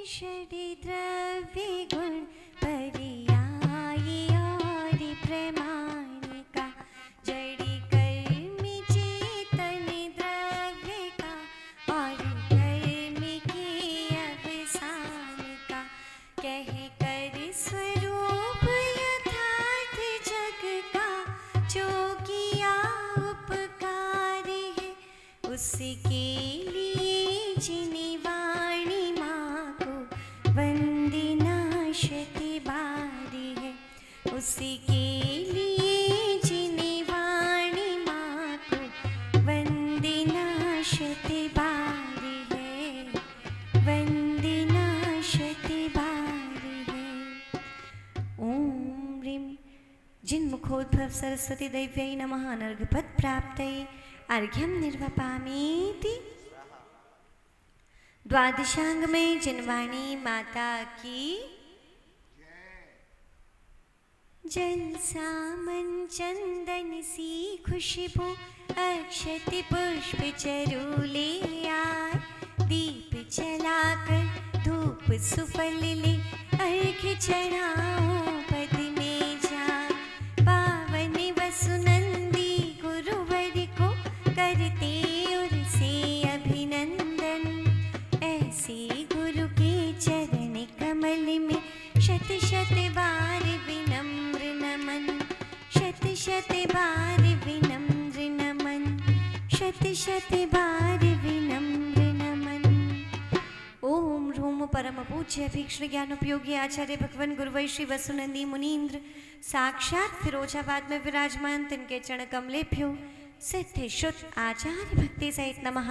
षडि द्रव्य गुण पर्यायी और प्रमाणिका जड़ी कर्मी चेतन द्रव्य का और कर्म की अवसानिका कह कर स्वरूप यथार्थ जग का जो किया उपकार है उसके लिए जिन्हें वाणी माँ को वंदना शती बारी है उसके लिए जिन्हें वाणी माँ को वंदना शती बारी है वंदना शती बारी है। ओम ह्रीं जिन्मुखोद्भव सरस्वती दैव्यै नमः अनर्घपद प्राप्तये अर्घ्यं निर्वपामीति। द्वादशांग में जिनवाणी माता की जल सामन चंदन सी खुशबू अक्षति पुष्प चरूले आए दीप जलाकर धूप सुफल ले अर्घ चढ़ाओ पद में जाए पावन वसुनंदी गुरुवर को करते और से अभिनंदन ऐसे गुरु के चरण कमल में शत शत बार विनम्र नमन शत शत बार विनम्र नमन शत शत बार विनम्र नमन। ओम ह्रूम परम पूज्य भीक्ष्ण ज्ञान उपयोगी आचार्य भगवान गुरुवै श्री वसुनंदी मुनीन्द्र साक्षात फिरोजाबाद में विराजमान तिनके चरण कमलेभ्यो सिद्ध शुद्ध आचार्य भक्ति सहित नमः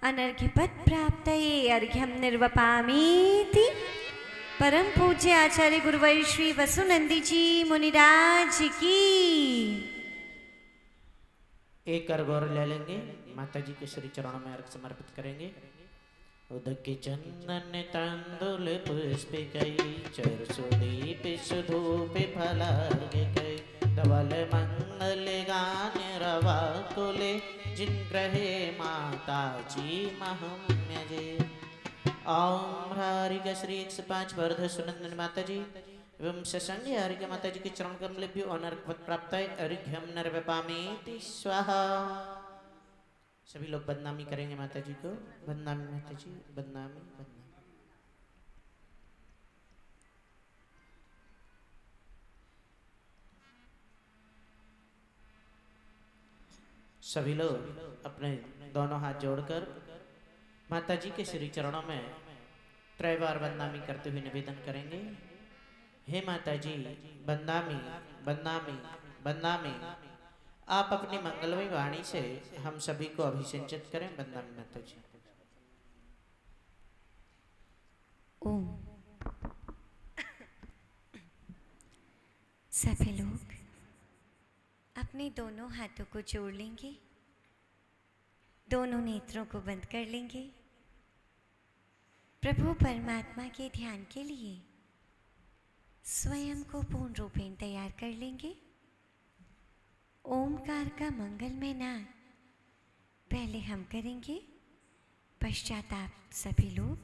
अनर्घ्यपद प्राप्तये अर्घ्यं निर्वपामीति। परम पूज्य आचार्य गुरुवै श्री वसुनंदी जी मुनिराज की। एक अर्घ्य ले लेंगे, माता जी के श्री चरणों में अर्घ समर्पित करेंगे। उदक चंदन तांदुल पुष्प कई चरसुदीप सुधूप फलार्घ कई धवल मंगल गान रवा कुले जिन ग्रहे माता जी महम्य जे। ओम हरिक श्री 105 वर्ध सुनंदन माता जी एवं ससंग हरिक माता जी के चरण कमलेभ्यो अनर्घ्यपद प्राप्तये अर्घ्यं निर्वपामीति स्वाहा। सभी लोग बदनामी करेंगे माता जी को। बदनामी माता जी, बदनामी बदनामी। सभी लोग अपने दोनों हाथ जोड़कर माता जी के श्री चरणों में त्रय बार बदनामी करते हुए निवेदन करेंगे। हे माता जी, बदनामी बदनामी बदनामी। आप अपनी मंगलमयी वाणी से हम सभी को अभिसिंचित करें। बदनामी माता जी। ओम। सभी लोग अपने दोनों हाथों को जोड़ लेंगे, दोनों नेत्रों को बंद कर लेंगे। प्रभु परमात्मा के ध्यान के लिए स्वयं को पूर्ण रूपेण तैयार कर लेंगे। ओमकार का मंगलमय नाद पहले हम करेंगे, पश्चात आप सभी लोग।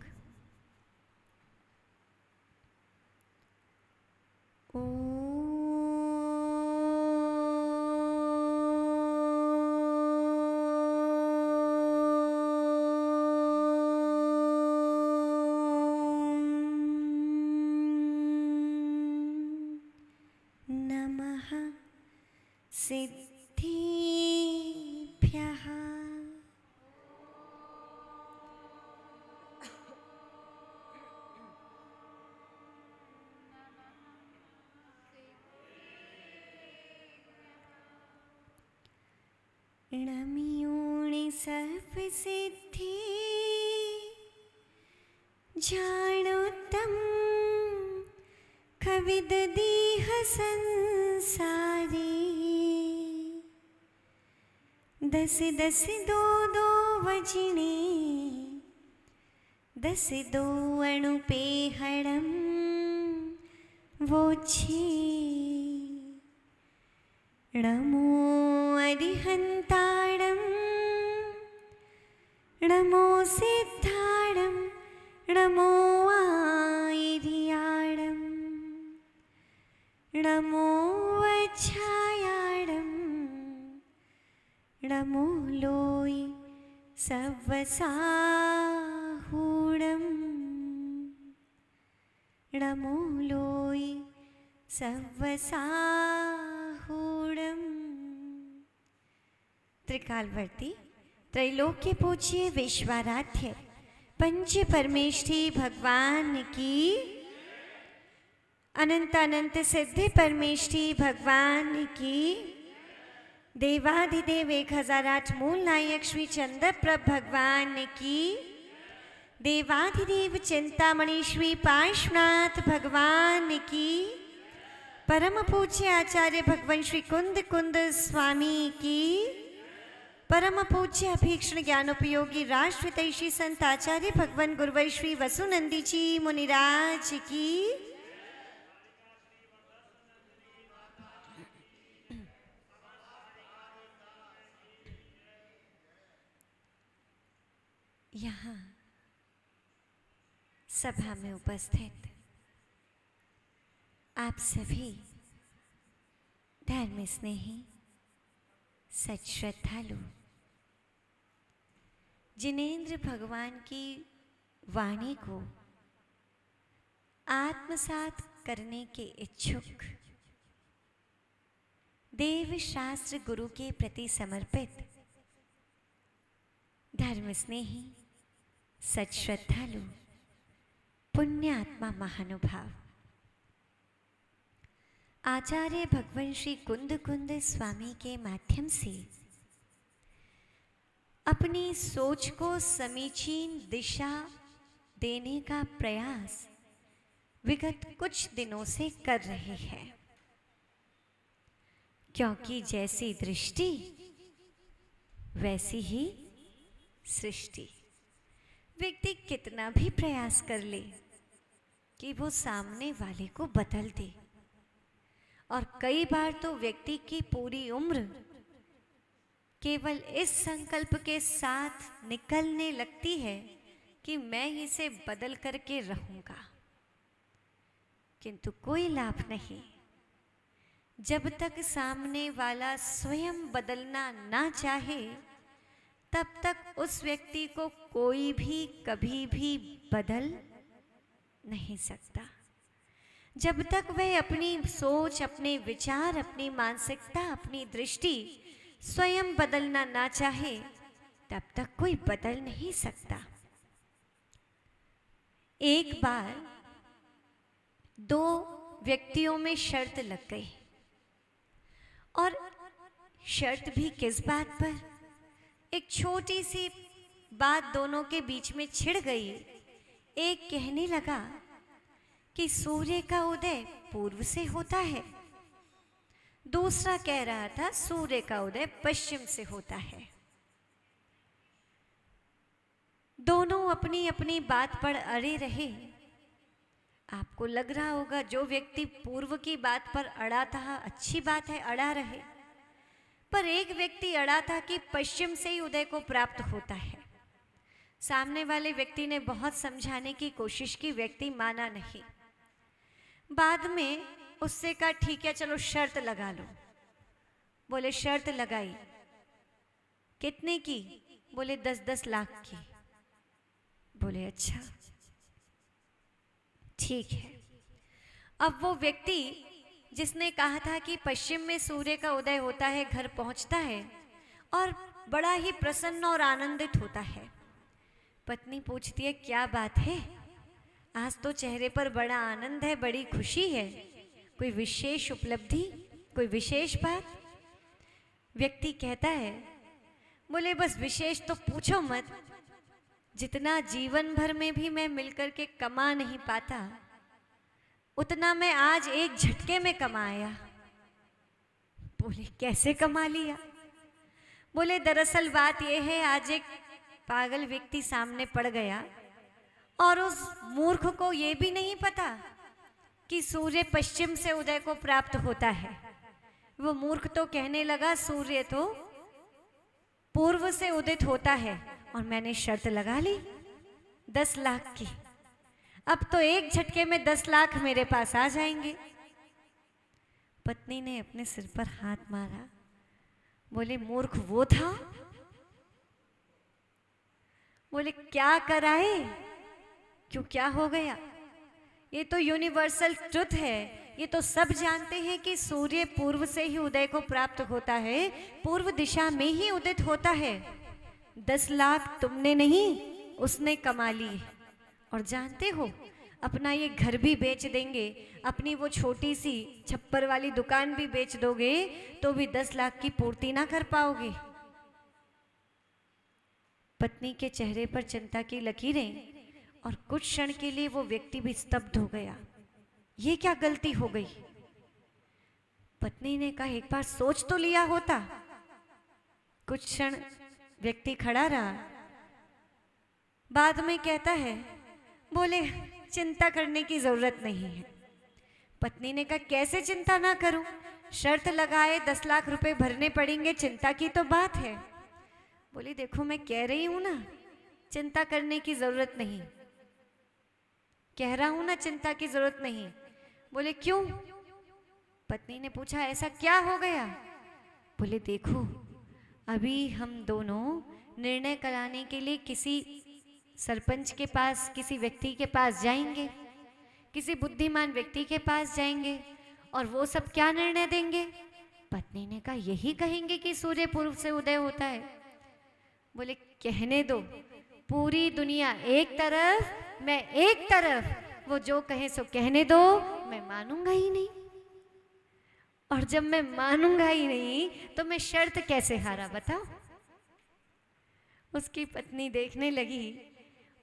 नमः सिद्धिभ्यः। णमियोणि सर्व सिद्धि जाणोत्तम कविद दीह संसारी दस दस दो दो वजने दस दो अणुपे हणम वो छे नमो अरिहंताणं नमो सिद्धाणं नमो नमो वच्छायाडं नमो लोई सव्वसाहूडं नमो लोई सव्वसाहूडं। त्रिकालवर्ती त्रैलोक्य पूज्य विश्वाराध्य पंच परमेष्ठी भगवान की, अनंत अनंत सिद्धि परमेष्ठी भगवान की, देवाधिदेव 1008 मूल नायक श्री चंद्रप्रभ भगवान की, देवाधिदेव चिंतामणि श्री पार्श्वनाथ भगवान की, परम पूज्य आचार्य भगवान श्री कुंद कुंद स्वामी की, परम पूज्य अभीक्षण ज्ञानोपयोगी राष्ट्रहितैषी संत आचार्य भगवान गुरुवर श्री वसुनंदी जी मुनिराज की, यहाँ सभा में उपस्थित आप सभी धर्म स्नेही सच श्रद्धालु, जिनेंद्र भगवान की वाणी को आत्मसात करने के इच्छुक, देव शास्त्र गुरु के प्रति समर्पित धर्म स्नेही सच श्रद्धालु पुण्यात्मा महानुभाव, आचार्य भगवान श्री कुंद कुंद स्वामी के माध्यम से अपनी सोच को समीचीन दिशा देने का प्रयास विगत कुछ दिनों से कर रहे हैं, क्योंकि जैसी दृष्टि वैसी ही सृष्टि। व्यक्ति कितना भी प्रयास कर ले कि वो सामने वाले को बदल दे, और कई बार तो व्यक्ति की पूरी उम्र केवल इस संकल्प के साथ निकलने लगती है कि मैं इसे बदल करके रहूंगा, किंतु कोई लाभ नहीं जब तक सामने वाला स्वयं बदलना ना चाहे, तब तक उस व्यक्ति को कोई भी कभी भी बदल नहीं सकता। जब तक वह अपनी सोच, अपने विचार, अपनी मानसिकता, अपनी दृष्टि स्वयं बदलना ना चाहे, तब तक कोई बदल नहीं सकता। एक बार दो व्यक्तियों में शर्त लग गई, और शर्त भी किस बात पर? एक छोटी सी बात दोनों के बीच में छिड़ गई। एक कहने लगा कि सूर्य का उदय पूर्व से होता है, दूसरा कह रहा था सूर्य का उदय पश्चिम से होता है। दोनों अपनी अपनी बात पर अड़े रहे। आपको लग रहा होगा जो व्यक्ति पूर्व की बात पर अड़ा था, अच्छी बात है, अड़ा रहे। पर एक व्यक्ति अड़ा था कि पश्चिम से ही उदय को प्राप्त होता है। सामने वाले व्यक्ति ने बहुत समझाने की कोशिश की, व्यक्ति माना नहीं। बाद में उससे कहा ठीक है चलो शर्त लगा लो। बोले शर्त लगाई। कितने की? बोले 10-10 लाख की। बोले अच्छा ठीक है। अब वो व्यक्ति जिसने कहा था कि पश्चिम में सूर्य का उदय होता है, घर पहुंचता है और बड़ा ही प्रसन्न और आनंदित होता है। पत्नी पूछती है क्या बात है, आज तो चेहरे पर बड़ा आनंद है, बड़ी खुशी है, कोई विशेष उपलब्धि, कोई विशेष बात? व्यक्ति कहता है, बोले बस विशेष तो पूछो मत, जितना जीवन भर में भी मैं मिलकर के कमा नहीं पाता, उतना मैं आज एक झटके में कमाया। बोले कैसे कमा लिया? बोले दरअसल बात यह है, आज एक पागल व्यक्ति सामने पड़ गया और उस मूर्ख को यह भी नहीं पता कि सूर्य पश्चिम से उदय को प्राप्त होता है। वो मूर्ख तो कहने लगा सूर्य तो पूर्व से उदित होता है, और मैंने शर्त लगा ली 10 लाख की। अब तो एक झटके में 10 लाख मेरे पास आ जाएंगे। पत्नी ने अपने सिर पर हाथ मारा, बोले मूर्ख वो था। बोले क्या कराए, क्यों क्या हो गया? ये तो यूनिवर्सल ट्रुथ है, ये तो सब जानते हैं कि सूर्य पूर्व से ही उदय को प्राप्त होता है, पूर्व दिशा में ही उदित होता है। 10 लाख तुमने नहीं, उसने कमा ली। और जानते हो, अपना ये घर भी बेच देंगे, अपनी वो छोटी सी छप्पर वाली दुकान भी बेच दोगे तो भी 10 लाख की पूर्ति ना कर पाओगे। पत्नी के चेहरे पर चिंता की लकीरें, और कुछ क्षण के लिए वो व्यक्ति भी स्तब्ध हो गया। ये क्या गलती हो गई? पत्नी ने कहा एक बार सोच तो लिया होता। कुछ क्षण व्यक्ति खड़ा रहा, बाद में कहता है, बोले चिंता करने की जरूरत नहीं है। पत्नी ने कहा कैसे चिंता ना करूं, शर्त लगाए 10 लाख रुपए भरने पड़ेंगे, चिंता की तो बात है। बोली देखो मैं कह रही हूं ना, चिंता करने की जरूरत नहीं, कह रहा हूं ना चिंता की जरूरत नहीं। बोले क्यों? पत्नी ने पूछा ऐसा क्या हो गया? बोले देखो, अभी हम दोनों निर्णय कराने के लिए किसी सरपंच के पास, किसी व्यक्ति के पास जाएंगे, किसी बुद्धिमान व्यक्ति के पास जाएंगे, और वो सब क्या निर्णय देंगे? पत्नी ने कहा यही कहेंगे कि सूर्य पूर्व से उदय होता है। बोले कहने दो, पूरी दुनिया एक तरफ, मैं एक तरफ, वो जो कहे सो कहने दो, मैं मानूंगा ही नहीं। और जब मैं मानूंगा ही नहीं तो मैं शर्त कैसे हारा बताओ? उसकी पत्नी देखने लगी,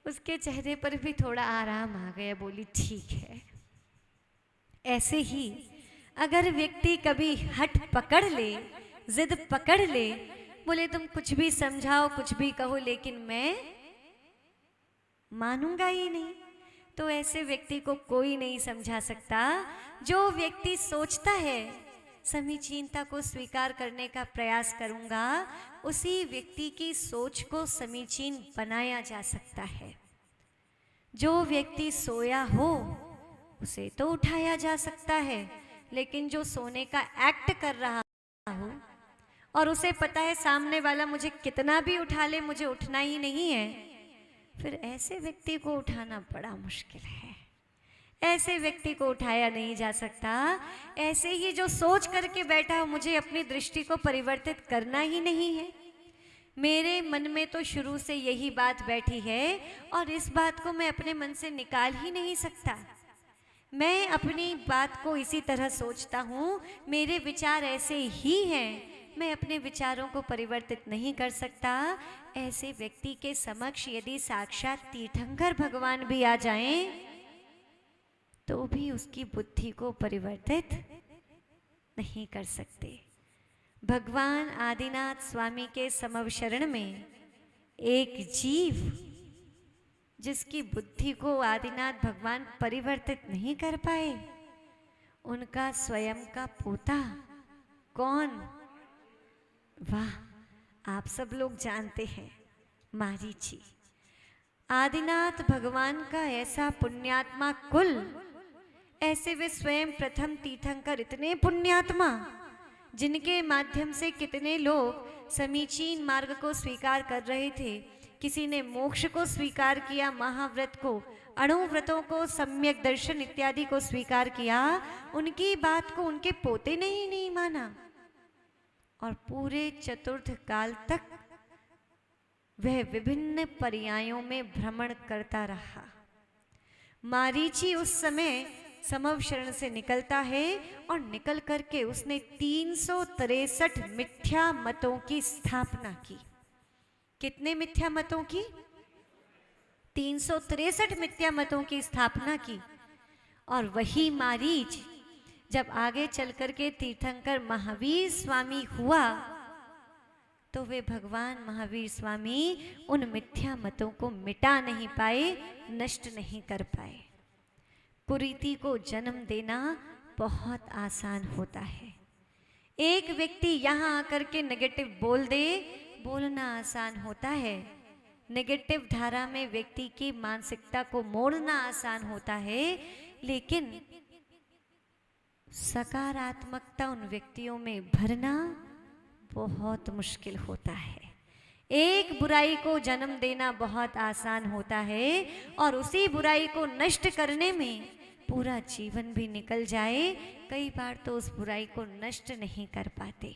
उसके चेहरे पर भी थोड़ा आराम आ गया। बोली ठीक है। ऐसे ही अगर व्यक्ति कभी हट पकड़ ले, जिद पकड़ ले, बोले तुम कुछ भी समझाओ, कुछ भी कहो, लेकिन मैं मानूंगा ही नहीं, तो ऐसे व्यक्ति को कोई नहीं समझा सकता। जो व्यक्ति सोचता है समीचीनता को स्वीकार करने का प्रयास करूंगा, उसी व्यक्ति की सोच को समीचीन बनाया जा सकता है। जो व्यक्ति सोया हो उसे तो उठाया जा सकता है, लेकिन जो सोने का एक्ट कर रहा हो और उसे पता है सामने वाला मुझे कितना भी उठा ले, मुझे उठना ही नहीं है, फिर ऐसे व्यक्ति को उठाना बड़ा मुश्किल है। ऐसे व्यक्ति को उठाया नहीं जा सकता। ऐसे ही जो सोच करके बैठा हो मुझे अपनी दृष्टि को परिवर्तित करना ही नहीं है, मेरे मन में तो शुरू से यही बात बैठी है और इस बात को मैं अपने मन से निकाल ही नहीं सकता। मैं अपनी बात को इसी तरह सोचता हूँ, मेरे विचार ऐसे ही हैं, मैं अपने विचारों को परिवर्तित नहीं कर सकता। ऐसे व्यक्ति के समक्ष यदि साक्षात तीर्थंकर भगवान भी आ जाएं, तो भी उसकी बुद्धि को परिवर्तित नहीं कर सकते। भगवान आदिनाथ स्वामी के समवशरण में एक जीव जिसकी बुद्धि को आदिनाथ भगवान परिवर्तित नहीं कर पाए, उनका स्वयं का पोता कौन? वाह, आप सब लोग जानते हैं, मारीची। आदिनाथ भगवान का ऐसा पुण्यात्मा कुल, ऐसे वे स्वयं प्रथम तीर्थंकर, इतने पुण्यात्मा जिनके माध्यम से कितने लोग समीचीन मार्ग को स्वीकार कर रहे थे। किसी ने मोक्ष को स्वीकार किया, महाव्रत को, अणुव्रतों को, सम्यक दर्शन इत्यादि को स्वीकार किया, उनकी बात को उनके पोते ने ही नहीं माना और पूरे चतुर्थ काल तक वह विभिन्न पर्यायों में भ्रमण करता रहा। मारीची उस समय समवशरण से निकलता है और निकल करके उसने 363 मिथ्या मतों की स्थापना की। कितने मिथ्या मतों की? 363 मिथ्या मतों की स्थापना की। और वही मारीच जब आगे चल करके तीर्थंकर महावीर स्वामी हुआ, तो वे भगवान महावीर स्वामी उन मिथ्या मतों को मिटा नहीं पाए, नष्ट नहीं कर पाए। कुरीति को जन्म देना बहुत आसान होता है। एक व्यक्ति यहाँ आकर के नेगेटिव बोल दे, बोलना आसान होता है। नेगेटिव धारा में व्यक्ति की मानसिकता को मोड़ना आसान होता है, लेकिन सकारात्मकता उन व्यक्तियों में भरना बहुत मुश्किल होता है। एक बुराई को जन्म देना बहुत आसान होता है और उसी बुराई को नष्ट करने में पूरा जीवन भी निकल जाए, कई बार तो उस बुराई को नष्ट नहीं कर पाते।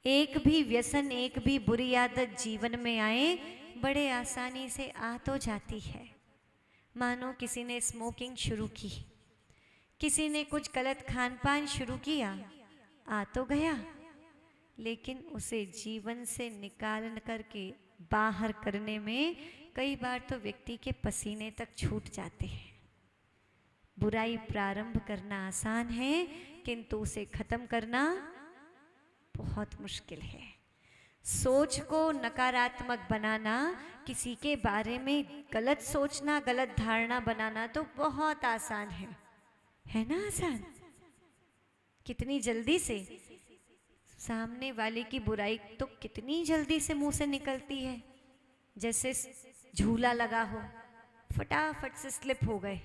एक भी व्यसन, एक भी बुरी आदत जीवन में आए, बड़े आसानी से आ तो जाती है। मानो किसी ने स्मोकिंग शुरू की, किसी ने कुछ गलत खान पान शुरू किया, आ तो गया, लेकिन उसे जीवन से निकाल करके बाहर करने में कई बार तो व्यक्ति के पसीने तक छूट जाते हैं। बुराई प्रारंभ करना आसान है, किंतु उसे खत्म करना बहुत मुश्किल है। सोच को नकारात्मक बनाना, किसी के बारे में गलत सोचना, गलत धारणा बनाना तो बहुत आसान है ना? आसान। कितनी जल्दी से सामने वाले की बुराई तो कितनी जल्दी से मुंह से निकलती है, जैसे झूला लगा हो, फटाफट से स्लिप हो गए।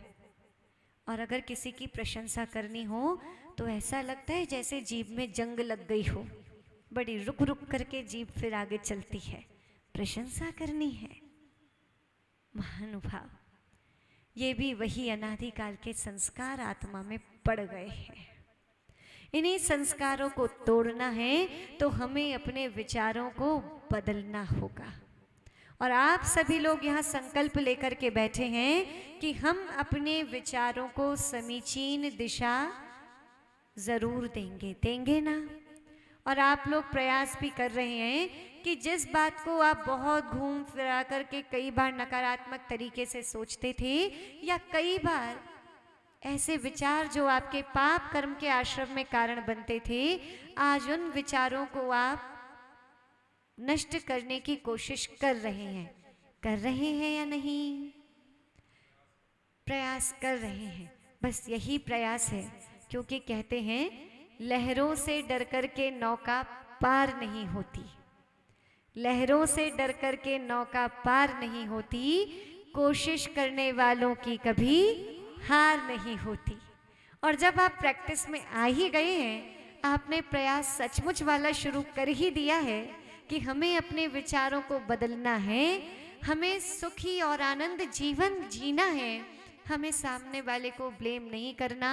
और अगर किसी की प्रशंसा करनी हो तो ऐसा लगता है जैसे जीभ में जंग लग गई हो, बड़ी रुक रुक करके जीभ फिर आगे चलती है। प्रशंसा करनी है। महानुभाव, ये भी वही अनादिकाल के संस्कार आत्मा में पड़ गए हैं। इन्हीं संस्कारों को तोड़ना है तो हमें अपने विचारों को बदलना होगा। और आप सभी लोग यहाँ संकल्प लेकर के बैठे हैं कि हम अपने विचारों को समीचीन दिशा जरूर देंगे ना? और आप लोग प्रयास भी कर रहे हैं कि जिस बात को आप बहुत घूम फिरा करके कई बार नकारात्मक तरीके से सोचते थे, या कई बार ऐसे विचार जो आपके पाप कर्म के आश्रम में कारण बनते थे, आज उन विचारों को आप नष्ट करने की कोशिश कर रहे हैं या नहीं? प्रयास कर रहे हैं। बस यही प्रयास है, क्योंकि कहते हैं लहरों से डर कर के नौका पार नहीं होती। लहरों से डर कर के नौका पार नहीं होती, कोशिश करने वालों की कभी हार नहीं होती। और जब आप प्रैक्टिस में आ ही गए हैं, आपने प्रयास सचमुच वाला शुरू कर ही दिया है कि हमें अपने विचारों को बदलना है, हमें सुखी और आनंद जीवन जीना है, हमें सामने वाले को ब्लेम नहीं करना।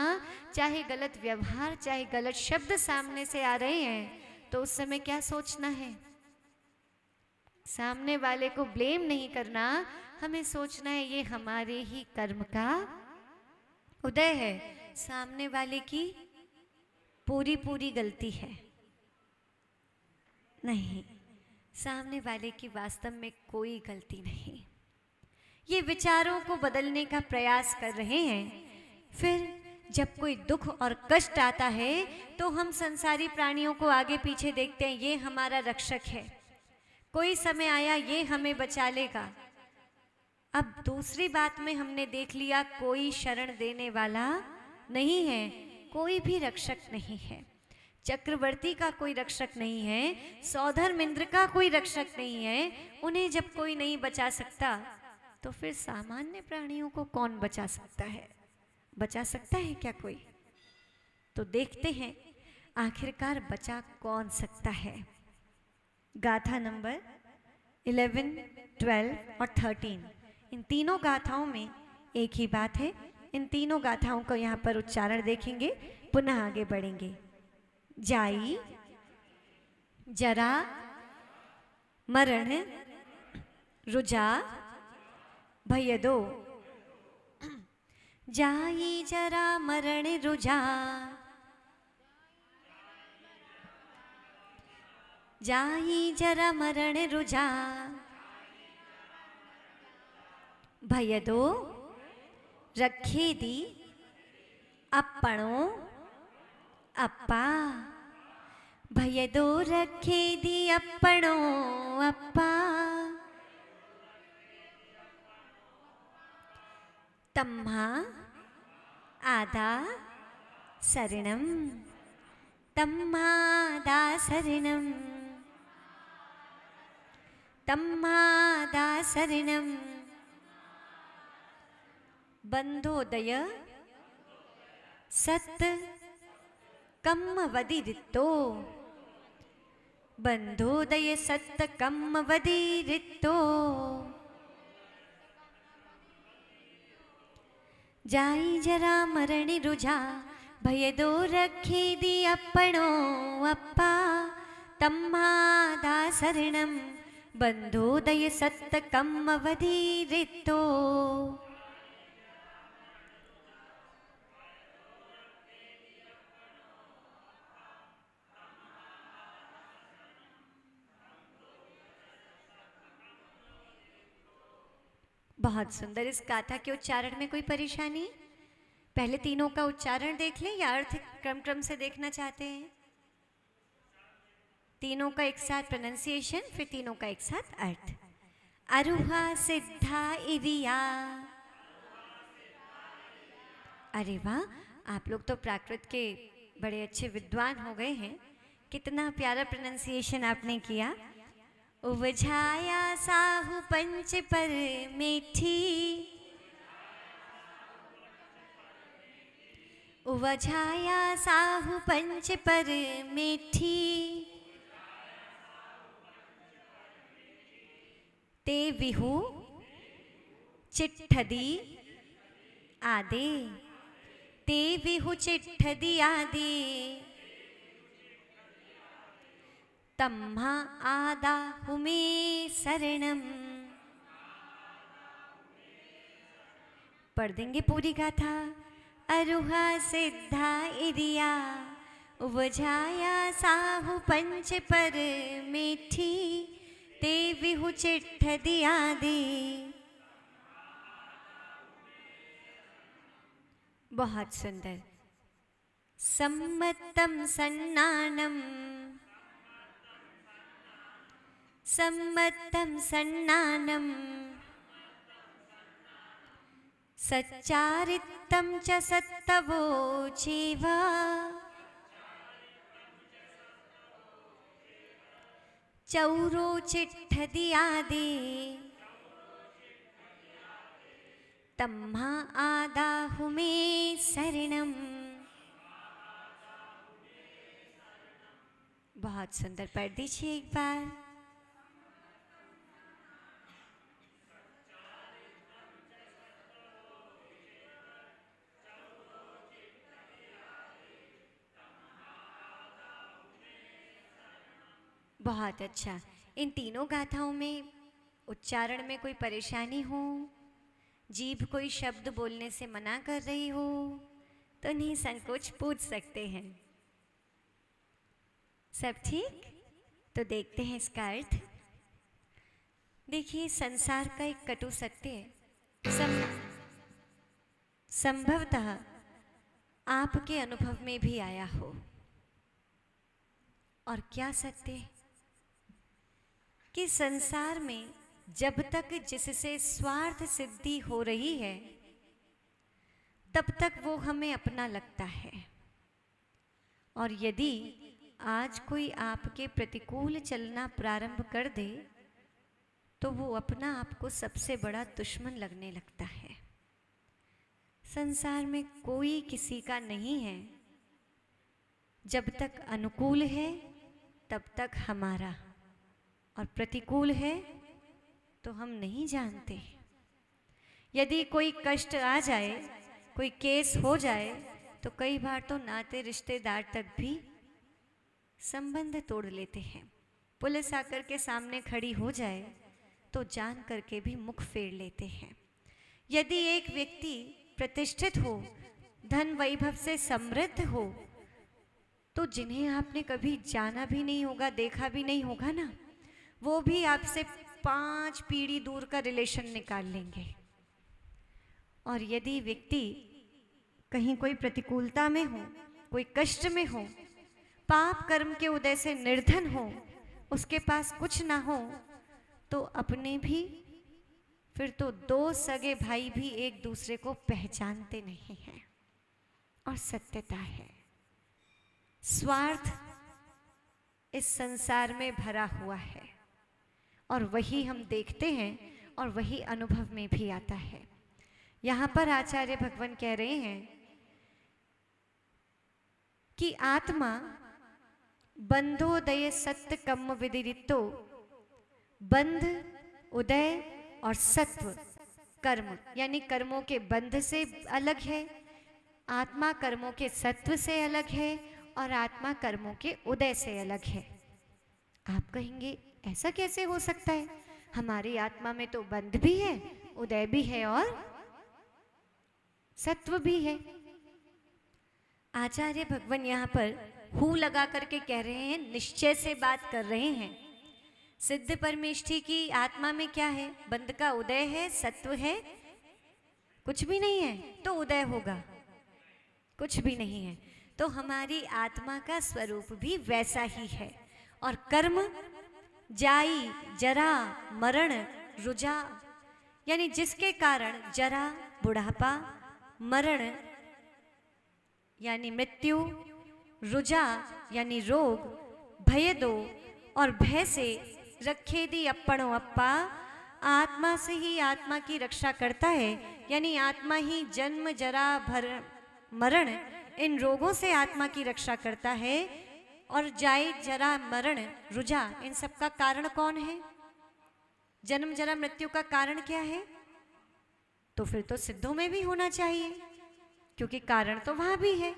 चाहे गलत व्यवहार, चाहे गलत शब्द सामने से आ रहे हैं तो उस समय क्या सोचना है? सामने वाले को ब्लेम नहीं करना, हमें सोचना है ये हमारे ही कर्म का उदय है, सामने वाले की पूरी गलती है नहीं, सामने वाले की वास्तव में कोई गलती नहीं। ये विचारों को बदलने का प्रयास कर रहे हैं। फिर जब कोई दुख और कष्ट आता है तो हम संसारी प्राणियों को आगे पीछे देखते हैं, ये हमारा रक्षक है, कोई समय आया ये हमें बचा लेगा। अब दूसरी बात में हमने देख लिया, कोई शरण देने वाला नहीं है, कोई भी रक्षक नहीं है। चक्रवर्ती का कोई रक्षक नहीं है, सौधर्म इंद्र का कोई रक्षक नहीं है। उन्हें जब कोई नहीं बचा सकता तो फिर सामान्य प्राणियों को कौन बचा सकता है? बचा सकता है क्या कोई? तो देखते हैं आखिरकार बचा कौन सकता है। गाथा नंबर 11, 12 और 13, इन तीनों गाथाओं में एक ही बात है। इन तीनों गाथाओं को यहाँ पर उच्चारण देखेंगे, पुनः आगे बढ़ेंगे। जाई जरा मरण रुजा भयदो, जाई जरा मरण रुजा, जाई जरा मरण रुजा, भयदो रखे दी अपणो अप्पा, भयदो रखे दी अपणो अप्पा, तम्हा आदा शरणम, तम्हादा शरणम, तम्हादा शरणम, बंधोदय सत कम्मवदिरितो बंधोदय सत्त कम्मवदिरितो जाई जरा मरणी रुझा भय दो रखी दी अपनो अप्पा तम्मादा शरणम बंधोदय सत्त कम्मवदिरितो। बहुत सुंदर। इस गाथा के उच्चारण में कोई परेशानी? पहले तीनों का उच्चारण देख लें या अर्थ क्रम क्रम से देखना चाहते हैं? तीनों का एक साथ प्रोनाउंसिएशन, फिर तीनों का एक साथ अर्थ। अरुहा सिद्धा इरिया। अरे वाह, आप लोग तो प्राकृत के बड़े अच्छे विद्वान हो गए हैं। कितना प्यारा प्रोनाउंसिएशन आपने किया। उवझाया साहु पंच पर मीठी, उवझाया साहु पंच पर मीठी, ते विहु चिट्ठदी आदे, ते विहु चिट्ठदी आदे, तम्हा आदा हुमे शरणम। पढ़ देंगे पूरी गाथा। अरुहा सिद्धा इरिया, उवझाया साहु पंच पर मीठी, ते विहु चिट्ठ दिया दे। बहुत सुंदर। सम्मतम सन्नानम, सम्मतम सन्नानम, सच्चारित्तम च सत्तवोचेव, चौरो चिट्ठ दिया दे, तम्हा आदाहु मे शरणम। बहुत सुंदर। पढ़ दीजिए एक बार। बहुत अच्छा। इन तीनों गाथाओं में उच्चारण में कोई परेशानी हो, जीभ कोई शब्द बोलने से मना कर रही हो, तो निसंकोच पूछ सकते हैं। सब ठीक? तो देखते हैं इसका अर्थ। देखिए, संसार का एक कटु सत्य है, संभवतः आपके अनुभव में भी आया हो। और क्या सत्य? कि संसार में जब तक जिससे स्वार्थ सिद्धि हो रही है, तब तक वो हमें अपना लगता है। और यदि आज कोई आपके प्रतिकूल चलना प्रारंभ कर दे, तो वो अपना आपको सबसे बड़ा दुश्मन लगने लगता है। संसार में कोई किसी का नहीं है। जब तक अनुकूल है तब तक हमारा, और प्रतिकूल है तो हम नहीं जानते। यदि कोई कष्ट आ जाए, कोई केस हो जाए, तो कई बार तो नाते रिश्तेदार तक भी संबंध तोड़ लेते हैं। पुलिस आकर के सामने खड़ी हो जाए तो जान करके भी मुख फेर लेते हैं। यदि एक व्यक्ति प्रतिष्ठित हो, धन वैभव से समृद्ध हो, तो जिन्हें आपने कभी जाना भी नहीं होगा, देखा भी नहीं होगा ना, वो भी आपसे 5 पीढ़ी दूर का रिलेशन निकाल लेंगे। और यदि व्यक्ति कहीं कोई प्रतिकूलता में हो, कोई कष्ट में हो, पाप कर्म के उदय से निर्धन हो, उसके पास कुछ ना हो, तो अपने भी, फिर तो 2 सगे भाई भी एक दूसरे को पहचानते नहीं हैं। और सत्यता है, स्वार्थ इस संसार में भरा हुआ है, और वही हम देखते हैं और वही अनुभव में भी आता है। यहाँ पर आचार्य भगवान कह रहे हैं कि आत्मा बंधोदय सत्य कम विदिरितो, बंध, उदय और सत्व कर्म यानी कर्मों के बंध से अलग है, आत्मा कर्मों के सत्व से अलग है और आत्मा कर्मों के उदय से अलग है। आप कहेंगे ऐसा कैसे हो सकता है, हमारी आत्मा में तो बंध भी है, उदय भी है और सत्व भी है। आचार्य भगवान यहाँ पर हु लगा करके कह रहे हैं, निश्चय से बात कर रहे हैं। सिद्ध परमेष्ठी की आत्मा में क्या है, बंध का उदय है, सत्व है, कुछ भी नहीं है तो उदय होगा, कुछ भी नहीं है तो हमारी आत्मा का स्वरूप भी वैसा ही है। और कर्म जाई जरा मरण रुजा यानी जिसके कारण जरा बुढ़ापा, मरण यानी मृत्यु, रुजा यानी रोग, भय दो और भय से रखेदी अपणो अप्पा, आत्मा से ही आत्मा की रक्षा करता है। यानी आत्मा ही जन्म जरा मरण इन रोगों से आत्मा की रक्षा करता है। और जाए जरा मरण रुजा इन सब का कारण कौन है, जन्म जरा मृत्यु का कारण क्या है, तो फिर तो सिद्धों में भी होना चाहिए क्योंकि कारण तो वहां भी है,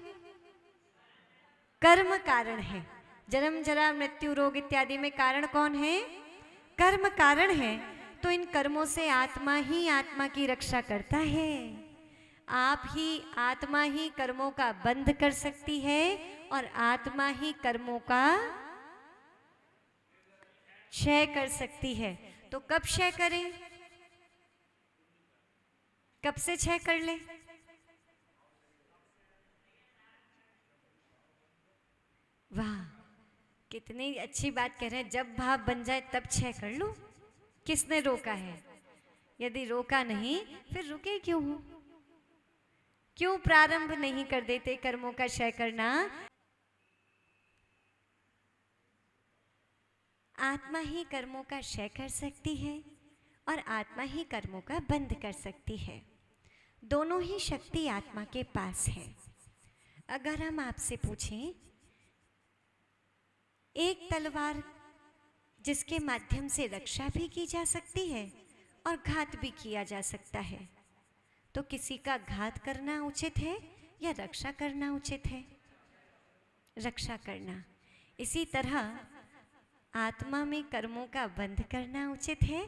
कर्म कारण है। जन्म जरा मृत्यु रोग इत्यादि में कारण कौन है, कर्म कारण है। तो इन कर्मों से आत्मा ही आत्मा की रक्षा करता है। आप ही आत्मा ही कर्मों का बंध कर सकती है और आत्मा ही कर्मों का क्षय कर सकती है। तो कब क्षय करें, कब से क्षय कर ले, वाह कितनी अच्छी बात कह रहे हैं, जब भाव बन जाए तब क्षय कर लो। किसने रोका है, यदि रोका नहीं फिर रुके क्यों हो, क्यों प्रारंभ नहीं कर देते कर्मों का क्षय करना। आत्मा ही कर्मों का क्षय कर सकती है और आत्मा ही कर्मों का बंध कर सकती है। दोनों ही शक्ति आत्मा के पास है। अगर हम आपसे पूछें, एक तलवार जिसके माध्यम से रक्षा भी की जा सकती है और घात भी किया जा सकता है, तो किसी का घात करना उचित है या रक्षा करना उचित है, रक्षा करना। इसी तरह आत्मा में कर्मों का बंध करना उचित है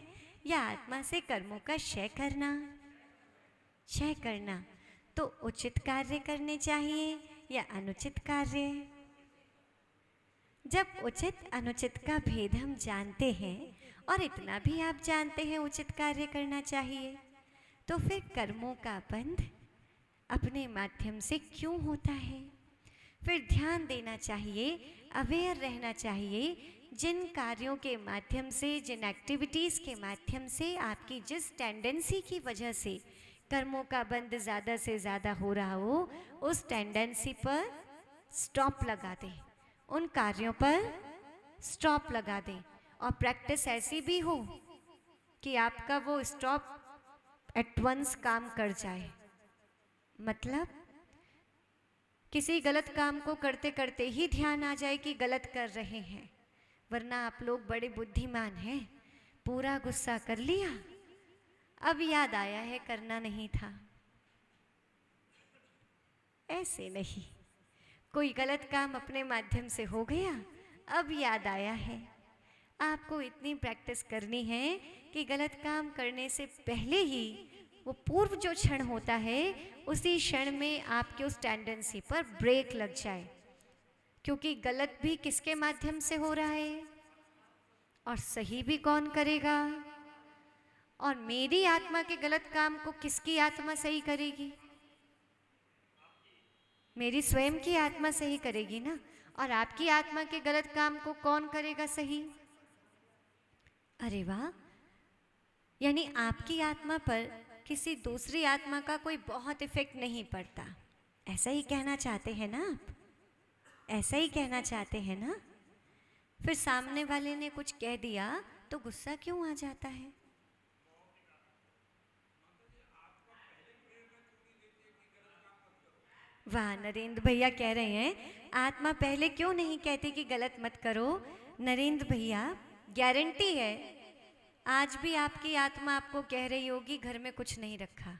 या आत्मा से कर्मों का क्षय करना, क्षय करना। तो उचित कार्य करने चाहिए या अनुचित कार्य। जब उचित अनुचित का भेद हम जानते हैं और इतना भी आप जानते हैं उचित कार्य करना चाहिए, तो फिर कर्मों का बंध अपने माध्यम से क्यों होता है। फिर ध्यान देना चाहिए, अवेयर रहना चाहिए, जिन कार्यों के माध्यम से, जिन एक्टिविटीज़ के माध्यम से आपकी जिस टेंडेंसी की वजह से कर्मों का बंध ज़्यादा से ज़्यादा हो रहा हो, उस टेंडेंसी पर स्टॉप लगा दें, उन कार्यों पर स्टॉप लगा दें। और प्रैक्टिस ऐसी भी हो कि आपका वो स्टॉप एट वंस काम कर जाए। मतलब किसी गलत काम को करते करते ही ध्यान आ जाए कि गलत कर रहे हैं, वरना आप लोग बड़े बुद्धिमान हैं, पूरा गुस्सा कर लिया, अब याद आया है करना नहीं था। ऐसे नहीं, कोई गलत काम अपने माध्यम से हो गया, अब याद आया है। आपको इतनी प्रैक्टिस करनी है कि गलत काम करने से पहले ही वो पूर्व जो क्षण होता है, उसी क्षण में आपके उस टेंडेंसी पर ब्रेक लग जाए। क्योंकि गलत भी किसके माध्यम से हो रहा है और सही भी कौन करेगा। और मेरी आत्मा के गलत काम को किसकी आत्मा सही करेगी, मेरी स्वयं की आत्मा सही करेगी ना। और आपकी आत्मा के गलत काम को कौन करेगा सही। अरे वाह, यानी आपकी आत्मा पर किसी दूसरी आत्मा का कोई बहुत इफेक्ट नहीं पड़ता। ऐसा ही कहना चाहते हैं ना आप, ऐसा ही कहना चाहते हैं ना। फिर सामने वाले ने कुछ कह दिया तो गुस्सा क्यों आ जाता है। वाह, नरेंद्र भैया कह रहे हैं आत्मा पहले क्यों नहीं कहती कि गलत मत करो। नरेंद्र भैया, गारंटी है आज भी आपकी आत्मा आपको कह रही होगी घर में कुछ नहीं रखा,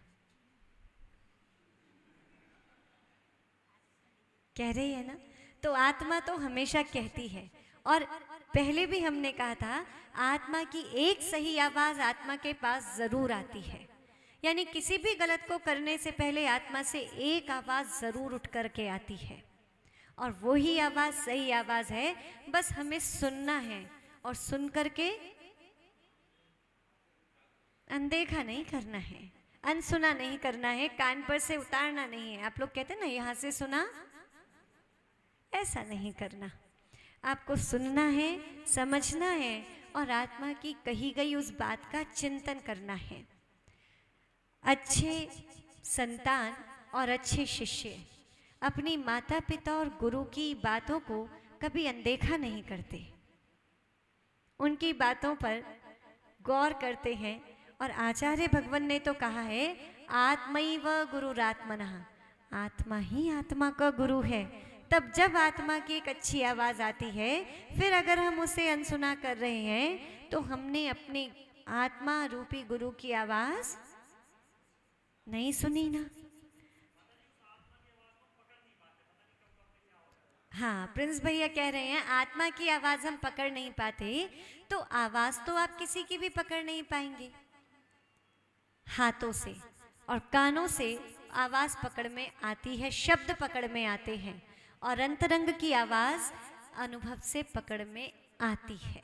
कह रही है ना। तो आत्मा तो हमेशा कहती है। और पहले भी हमने कहा था आत्मा की एक सही आवाज आत्मा के पास जरूर आती है। यानी किसी भी गलत को करने से पहले आत्मा से एक आवाज जरूर उठ करके आती है, और वही आवाज सही आवाज है। बस हमें सुनना है, और सुन करके अनदेखा नहीं करना है, अनसुना नहीं करना है, कान पर से उतारना नहीं है। आप लोग कहते हैं ना यहां से सुना, ऐसा नहीं करना। आपको सुनना है, समझना है, और आत्मा की कही गई उस बात का चिंतन करना है। अच्छे संतान और अच्छे शिष्य अपनी माता पिता और गुरु की बातों को कभी अनदेखा नहीं करते, उनकी बातों पर गौर करते हैं। और आचार्य भगवान ने तो कहा है आत्मैव गुरुरात्मनः, आत्मा ही आत्मा का गुरु है। तब जब आत्मा की एक अच्छी आवाज आती है, फिर अगर हम उसे अनसुना कर रहे हैं तो हमने अपनी आत्मा रूपी गुरु की आवाज नहीं सुनी ना। हाँ, प्रिंस भैया कह रहे हैं आत्मा की आवाज हम पकड़ नहीं पाते, तो आवाज तो आप किसी की भी पकड़ नहीं पाएंगे। हाथों से और कानों से आवाज पकड़ में आती है, शब्द पकड़ में आते हैं, और अंतरंग की आवाज अनुभव से पकड़ में आती है।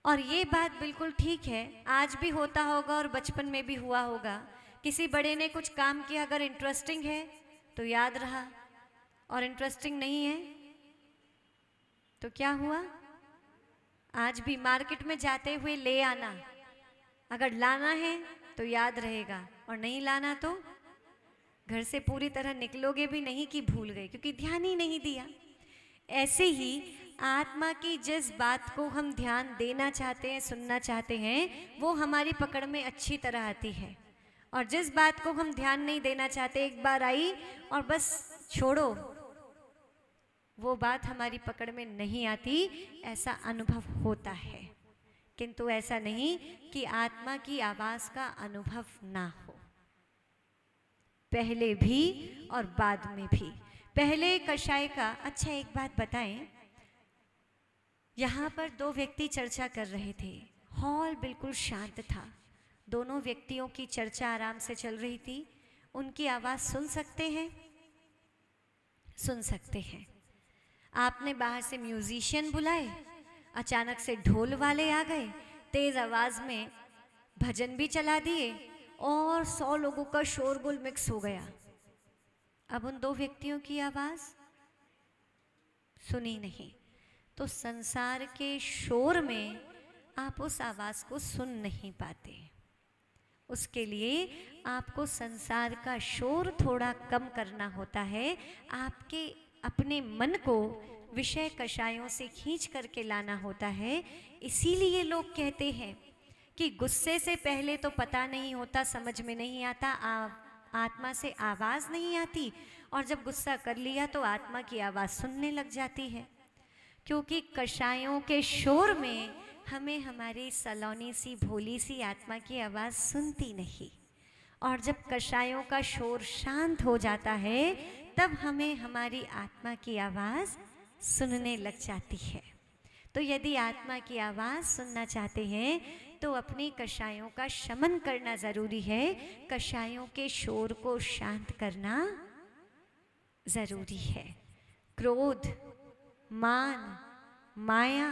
और ये बात बिल्कुल ठीक है, आज भी होता होगा और बचपन में भी हुआ होगा। किसी बड़े ने कुछ काम किया, अगर इंटरेस्टिंग है तो याद रहा, और इंटरेस्टिंग नहीं है तो क्या हुआ। आज भी मार्केट में जाते हुए ले आना, अगर लाना है तो याद रहेगा, और नहीं लाना तो घर से पूरी तरह निकलोगे भी नहीं कि भूल गए, क्योंकि ध्यान ही नहीं दिया। ऐसे ही आत्मा की जिस बात को हम ध्यान देना चाहते हैं, सुनना चाहते हैं, वो हमारी पकड़ में अच्छी तरह आती है। और जिस बात को हम ध्यान नहीं देना चाहते, एक बार आई और बस छोड़ो, वो बात हमारी पकड़ में नहीं आती, ऐसा अनुभव होता है। किंतु ऐसा नहीं कि आत्मा की आवाज का अनुभव ना हो, पहले भी और बाद में भी। पहले कषाय का, अच्छा एक बात बताएं, यहाँ पर दो व्यक्ति चर्चा कर रहे थे, हॉल बिल्कुल शांत था, दोनों व्यक्तियों की चर्चा आराम से चल रही थी। उनकी आवाज सुन सकते हैं, सुन सकते हैं। आपने बाहर से म्यूजिशियन बुलाए, अचानक से ढोल वाले आ गए, तेज आवाज में भजन भी चला दिए, और 100 लोगों का शोरगुल मिक्स हो गया। अब उन दो व्यक्तियों की आवाज सुनी नहीं, तो संसार के शोर में आप उस आवाज को सुन नहीं पाते। उसके लिए आपको संसार का शोर थोड़ा कम करना होता है, आपके अपने मन को विषय कषायों से खींच करके लाना होता है। इसीलिए लोग कहते हैं कि गुस्से से पहले तो पता नहीं होता, समझ में नहीं आता, आत्मा से आवाज़ नहीं आती, और जब गुस्सा कर लिया तो आत्मा की आवाज़ सुनने लग जाती है। क्योंकि कषायों के शोर में हमें हमारी सलोनी सी भोली सी आत्मा की आवाज़ सुनती नहीं, और जब कषायों का शोर शांत हो जाता है तब हमें हमारी आत्मा की आवाज़ सुनने लग जाती है। तो यदि आत्मा की आवाज़ सुनना चाहते हैं तो अपनी कषायों का शमन करना ज़रूरी है, कषायों के शोर को शांत करना ज़रूरी है। क्रोध, मान, माया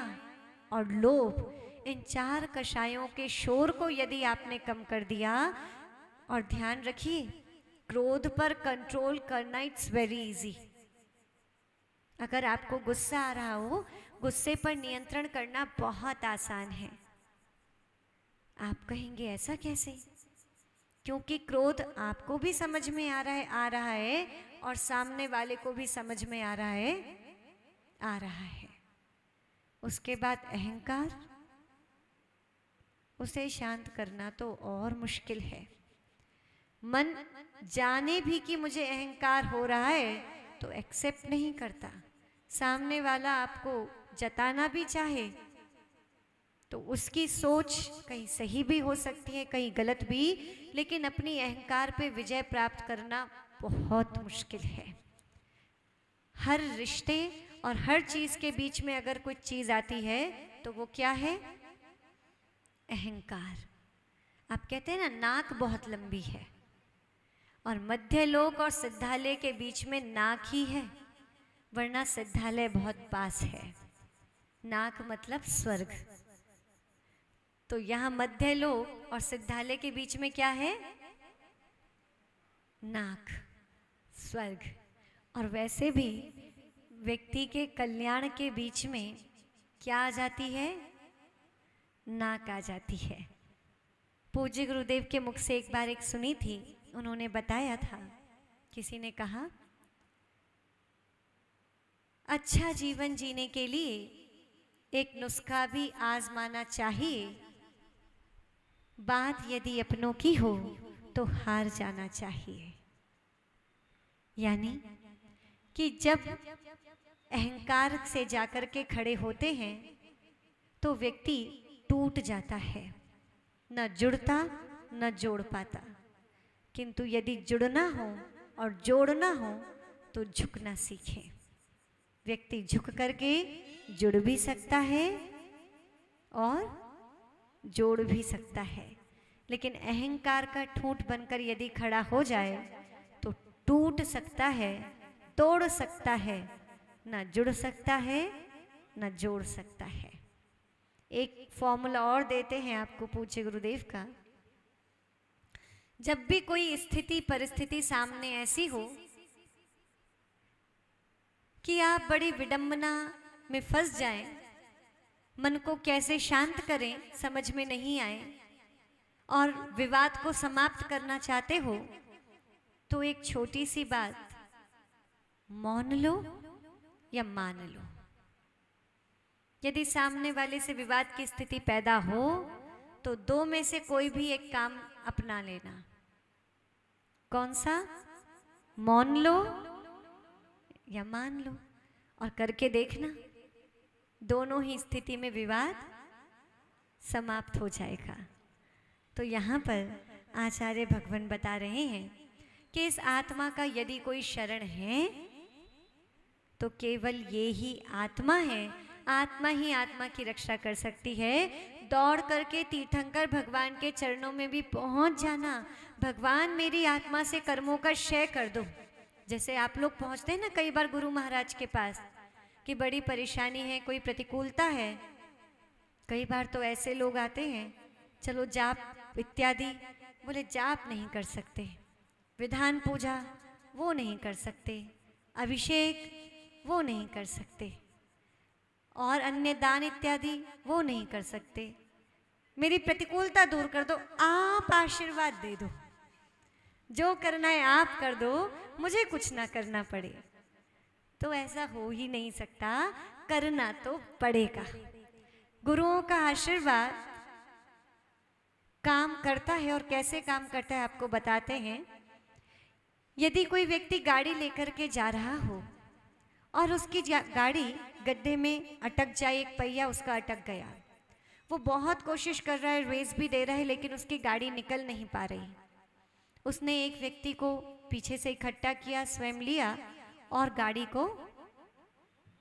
और लोभ, इन 4 कषायों के शोर को यदि आपने कम कर दिया, और ध्यान रखिए क्रोध पर कंट्रोल करना इट्स वेरी इजी। अगर आपको गुस्सा आ रहा हो, गुस्से पर नियंत्रण करना बहुत आसान है। आप कहेंगे ऐसा कैसे? क्योंकि क्रोध आपको भी समझ में आ रहा है और सामने वाले को भी समझ में आ रहा है। उसके बाद अहंकार, उसे शांत करना तो और मुश्किल है। मन जाने भी कि मुझे अहंकार हो रहा है तो एक्सेप्ट नहीं करता। सामने वाला आपको जताना भी चाहे तो उसकी सोच कहीं सही भी हो सकती है, कहीं गलत भी, लेकिन अपनी अहंकार पे विजय प्राप्त करना बहुत मुश्किल है। हर रिश्ते और हर चीज के बीच में अगर कुछ चीज आती है तो वो क्या है? अहंकार। आप कहते हैं ना, नाक बहुत लंबी है, और मध्यलोक और सिद्धालय के बीच में नाक ही है, वरना सिद्धालय बहुत पास है। नाक मतलब स्वर्ग। तो यहां मध्यलोक और सिद्धालय के बीच में क्या है? नाक, स्वर्ग। और वैसे भी व्यक्ति के कल्याण के बीच में क्या आ जाती है? नाक आ जाती है। पूज्य गुरुदेव के मुख से एक बार एक सुनी थी, उन्होंने बताया था, किसी ने कहा, अच्छा जीवन जीने के लिए एक नुस्खा भी आजमाना चाहिए, बात यदि अपनों की हो तो हार जाना चाहिए। यानी कि जब अहंकार से जाकर के खड़े होते हैं तो व्यक्ति टूट जाता है, न जुड़ता न जोड़ पाता। किंतु यदि जुड़ना हो और जोड़ना हो तो झुकना सीखें। व्यक्ति झुक करके जुड़ भी सकता है और जोड़ भी सकता है, लेकिन अहंकार का ठूंठ बनकर यदि खड़ा हो जाए तो टूट सकता है, तोड़ सकता है, ना जुड़ सकता है ना जोड़ सकता है। एक फॉर्मूला और देते हैं आपको पूज्य गुरुदेव का। जब भी कोई स्थिति परिस्थिति सामने ऐसी हो कि आप बड़ी विडंबना में फंस जाएं, मन को कैसे शांत करें समझ में नहीं आए और विवाद को समाप्त करना चाहते हो, तो एक छोटी सी बात, मौन लो या मान लो। यदि सामने वाले से विवाद की स्थिति पैदा हो तो दो में से कोई भी एक काम अपना लेना। कौन सा? मौन लो या मान लो, और करके देखना, दोनों ही स्थिति में विवाद समाप्त हो जाएगा। तो यहाँ पर आचार्य भगवान बता रहे हैं कि इस आत्मा का यदि कोई शरण है तो केवल ये ही आत्मा है। आत्मा ही आत्मा की रक्षा कर सकती है। दौड़ करके तीर्थंकर भगवान के चरणों में भी पहुंच जाना, भगवान मेरी आत्मा से कर्मों का क्षय कर दो। जैसे आप लोग पहुंचते हैं ना कई बार गुरु महाराज के पास कि बड़ी परेशानी है, कोई प्रतिकूलता है। कई बार तो ऐसे लोग आते हैं, चलो जाप इत्यादि, बोले जाप नहीं कर सकते, विधान पूजा वो नहीं कर सकते, अभिषेक वो नहीं कर सकते, और अन्य दान इत्यादि वो नहीं कर सकते। मेरी प्रतिकूलता दूर कर दो, आप आशीर्वाद दे दो, जो करना है आप कर दो, मुझे कुछ ना करना पड़े। तो ऐसा हो ही नहीं सकता, करना तो पड़ेगा। गुरुओं का आशीर्वाद काम करता है, और कैसे काम करता है आपको बताते हैं। यदि कोई व्यक्ति गाड़ी लेकर के जा रहा हो और उसकी गाड़ी गड्ढे में अटक जाए, एक पहिया उसका अटक गया, वो बहुत कोशिश कर रहा है, रेस भी दे रहा है, लेकिन उसकी गाड़ी निकल नहीं पा रही। उसने एक व्यक्ति को पीछे से इकट्ठा किया, स्वयं लिया और गाड़ी को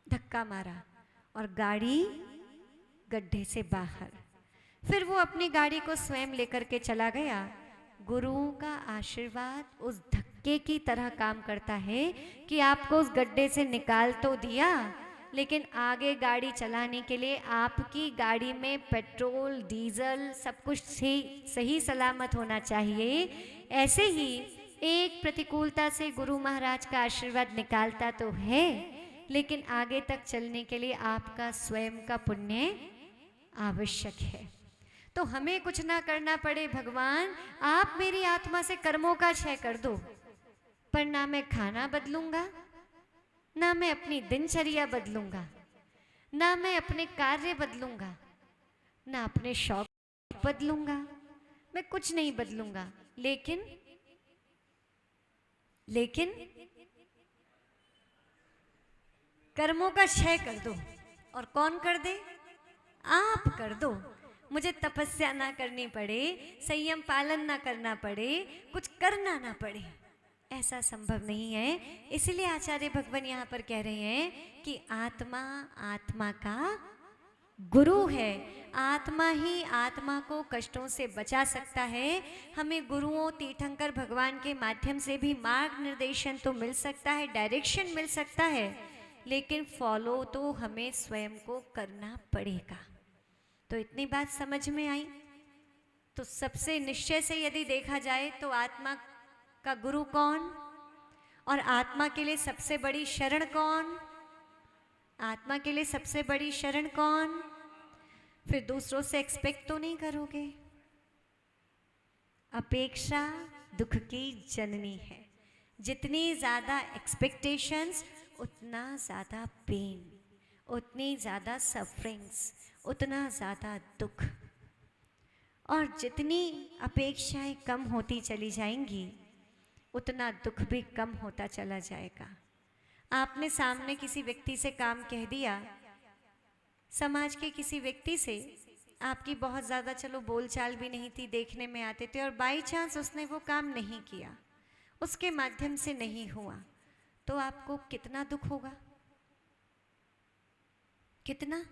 धक्का मारा और गाड़ी गड्ढे से बाहर। फिर वो अपनी गाड़ी को स्वयं लेकर के चला गया। गुरुओं का आशीर्वाद उस धक्के की तरह काम करता है कि आपको उस गड्ढे से निकाल तो दिया, लेकिन आगे गाड़ी चलाने के लिए आपकी गाड़ी में पेट्रोल डीजल सब कुछ सही सलामत होना चाहिए। ऐसे ही एक प्रतिकूलता से गुरु महाराज का आशीर्वाद निकालता तो है, लेकिन आगे तक चलने के लिए आपका स्वयं का पुण्य आवश्यक है। तो हमें कुछ ना करना पड़े, भगवान आप मेरी आत्मा से कर्मों का क्षय कर दो, पर ना मैं खाना बदलूंगा, ना मैं अपनी दिनचर्या बदलूंगा, ना मैं अपने कार्य बदलूंगा, ना अपने शौक बदलूंगा, मैं कुछ नहीं बदलूंगा, लेकिन लेकिन कर्मों का क्षय कर दो। और कौन कर दे? आप कर दो। मुझे तपस्या ना करनी पड़े, संयम पालन ना करना पड़े, कुछ करना ना पड़े, ऐसा संभव नहीं है। इसलिए आचार्य भगवान यहाँ पर कह रहे हैं कि आत्मा आत्मा का गुरु है। आत्मा ही आत्मा को कष्टों से बचा सकता है। हमें गुरुओं तीर्थंकर भगवान के माध्यम से भी मार्ग निर्देशन तो मिल सकता है, डायरेक्शन मिल सकता है, लेकिन फॉलो तो हमें स्वयं को करना पड़ेगा। तो इतनी बात समझ में आई। तो सबसे निश्चय से यदि देखा जाए तो आत्मा का गुरु कौन, और आत्मा के लिए सबसे बड़ी शरण कौन? आत्मा के लिए सबसे बड़ी शरण कौन? फिर दूसरों से एक्सपेक्ट तो नहीं करोगे। अपेक्षा दुख की जननी है। जितनी ज़्यादा एक्सपेक्टेशंस उतना ज़्यादा पेन, उतनी ज़्यादा सफरिंग्स, उतना ज़्यादा दुख। और जितनी अपेक्षाएं कम होती चली जाएंगी उतना दुख भी कम होता चला जाएगा। आपने सामने किसी व्यक्ति से काम कह दिया, समाज के किसी व्यक्ति से आपकी बहुत ज़्यादा चलो बोलचाल भी नहीं थी, देखने में आते थे, और बाई चांस उसने वो काम नहीं किया, उसके माध्यम से नहीं हुआ, तो आपको कितना दुख होगा? कितना?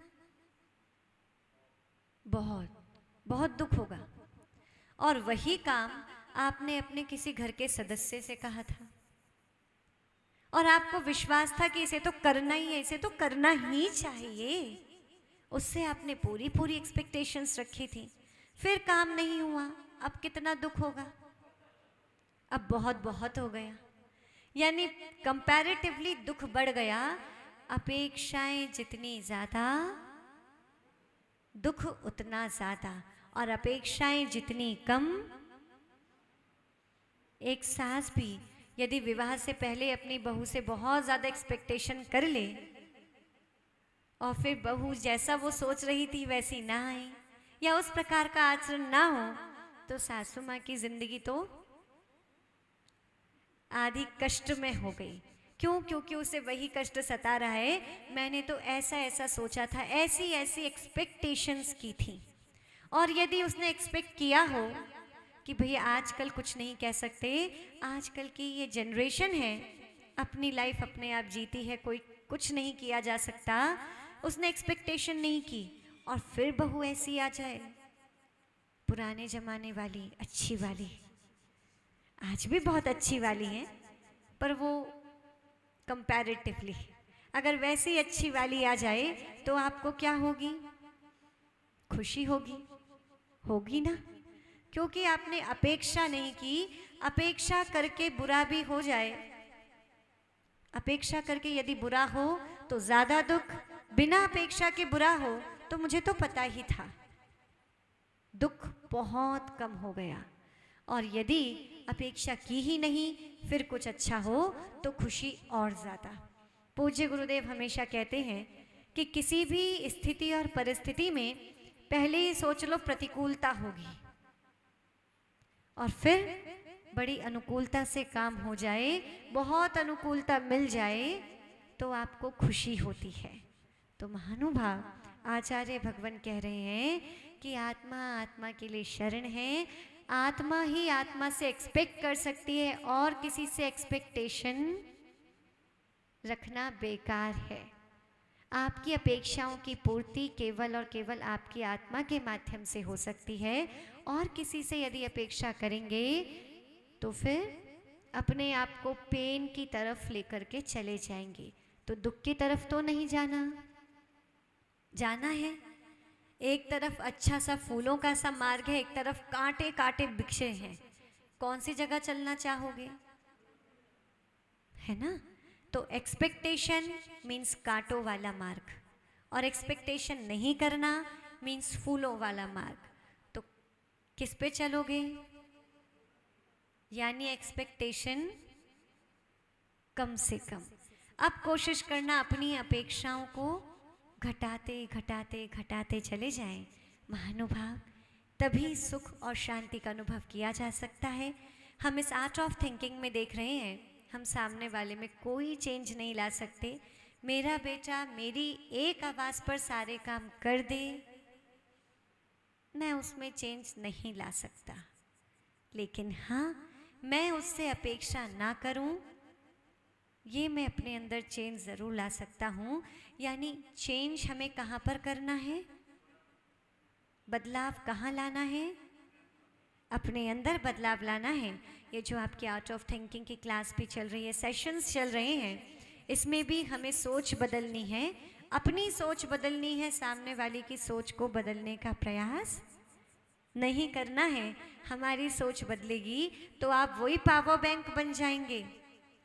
बहुत बहुत दुख होगा। और वही काम आपने अपने किसी घर के सदस्य से कहा था, और आपको विश्वास था कि इसे तो करना ही है, इसे तो करना ही चाहिए, उससे आपने पूरी पूरी एक्सपेक्टेशंस रखी थी, फिर काम नहीं हुआ, अब कितना दुख होगा? अब बहुत बहुत हो गया। यानी कंपैरेटिवली दुख बढ़ गया। अपेक्षाएं जितनी ज़्यादा दुख उतना ज़्यादा, और अपेक्षाएं जितनी कम। एक सास भी यदि विवाह से पहले अपनी बहू से बहुत ज़्यादा एक्सपेक्टेशन कर ले और फिर बहू जैसा वो सोच रही थी वैसी ना आए या उस प्रकार का आचरण ना हो, तो सासू माँ की जिंदगी तो आधी कष्ट में हो गई। क्यों? क्योंकि उसे वही कष्ट सता रहा है, मैंने तो ऐसा ऐसा सोचा था, ऐसी ऐसी एक्सपेक्टेशंस की थी। और यदि उसने एक्सपेक्ट किया हो कि भैया आजकल कुछ नहीं कह सकते, आजकल की ये जनरेशन है, अपनी लाइफ अपने आप जीती है, कोई कुछ नहीं किया जा सकता, उसने एक्सपेक्टेशन नहीं की, और फिर बहू ऐसी आ जाए, पुराने ज़माने वाली अच्छी वाली, आज भी बहुत अच्छी वाली है, पर वो कंपैरेटिवली, अगर वैसी अच्छी वाली आ जाए तो आपको क्या होगी? खुशी होगी? होगी ना, क्योंकि आपने अपेक्षा नहीं की। अपेक्षा करके बुरा भी हो जाए, अपेक्षा करके यदि बुरा हो तो ज़्यादा दुख, बिना अपेक्षा के बुरा हो तो मुझे तो पता ही था, दुख बहुत कम हो गया। और यदि अपेक्षा की ही नहीं, फिर कुछ अच्छा हो तो खुशी और ज़्यादा। पूज्य गुरुदेव हमेशा कहते हैं कि किसी भी स्थिति और परिस्थिति में पहले ही सोच लो प्रतिकूलता होगी, और फिर बड़ी अनुकूलता से काम हो जाए, बहुत अनुकूलता मिल जाए तो आपको खुशी होती है। तो महानुभाव आचार्य भगवान कह रहे हैं कि आत्मा आत्मा के लिए शरण है। आत्मा ही आत्मा से एक्सपेक्ट कर सकती है, और किसी से एक्सपेक्टेशन रखना बेकार है। आपकी अपेक्षाओं की पूर्ति केवल और केवल आपकी आत्मा के माध्यम से हो सकती है, और किसी से यदि अपेक्षा करेंगे तो फिर अपने आप को पेन की तरफ लेकर के चले जाएंगे। तो दुख की तरफ तो नहीं जाना, जाना है। एक तरफ अच्छा सा फूलों का सा मार्ग है, एक तरफ कांटे कांटे बिछे हैं, कौन सी जगह चलना चाहोगे? है ना? तो एक्सपेक्टेशन मीन्स कांटों वाला मार्ग, और एक्सपेक्टेशन नहीं करना मीन्स फूलों वाला मार्ग। तो किस पे चलोगे? यानी एक्सपेक्टेशन कम से कम। अब कोशिश करना अपनी अपेक्षाओं को घटाते घटाते घटाते चले जाएं महानुभाव, तभी सुख और शांति का अनुभव किया जा सकता है। हम इस आर्ट ऑफ थिंकिंग में देख रहे हैं, हम सामने वाले में कोई चेंज नहीं ला सकते। मेरा बेटा मेरी एक आवाज़ पर सारे काम कर दे, मैं उसमें चेंज नहीं ला सकता। लेकिन हाँ, मैं उससे अपेक्षा ना करूं, ये मैं अपने अंदर चेंज ज़रूर ला सकता हूँ। यानी चेंज हमें कहाँ पर करना है, बदलाव कहाँ लाना है, अपने अंदर बदलाव लाना है। ये जो आपकी आर्ट ऑफ थिंकिंग की क्लास भी चल रही है, सेशंस चल रहे हैं, इसमें भी हमें सोच बदलनी है, अपनी सोच बदलनी है, सामने वाले की सोच को बदलने का प्रयास नहीं करना है। हमारी सोच बदलेगी तो आप वही पावर बैंक बन जाएंगे।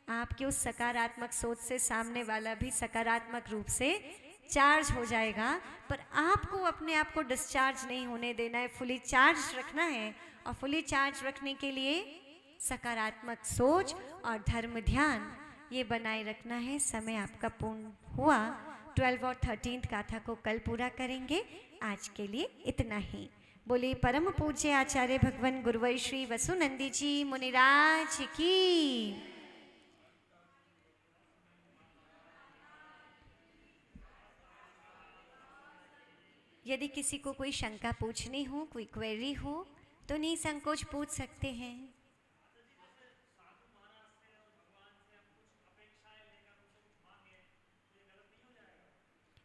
आपकी उस सकारात्मक सोच से सामने वाला भी सकारात्मक रूप से चार्ज हो जाएगा। पर आपको अपने आप को डिस्चार्ज नहीं होने देना है, फुली चार्ज रखना है। और फुली चार्ज रखने के लिए सकारात्मक सोच और धर्म ध्यान ये बनाए रखना है। समय आपका पूर्ण हुआ। 12 और 13 गाथा को कल पूरा करेंगे। आज के लिए इतना ही। बोले परम पूज्य आचार्य भगवान गुरुवर श्री वसुनंदी जी मुनिराज की। यदि किसी को कोई शंका पूछनी हो, कोई क्वेरी हो, तो निसंकोच पूछ सकते हैं।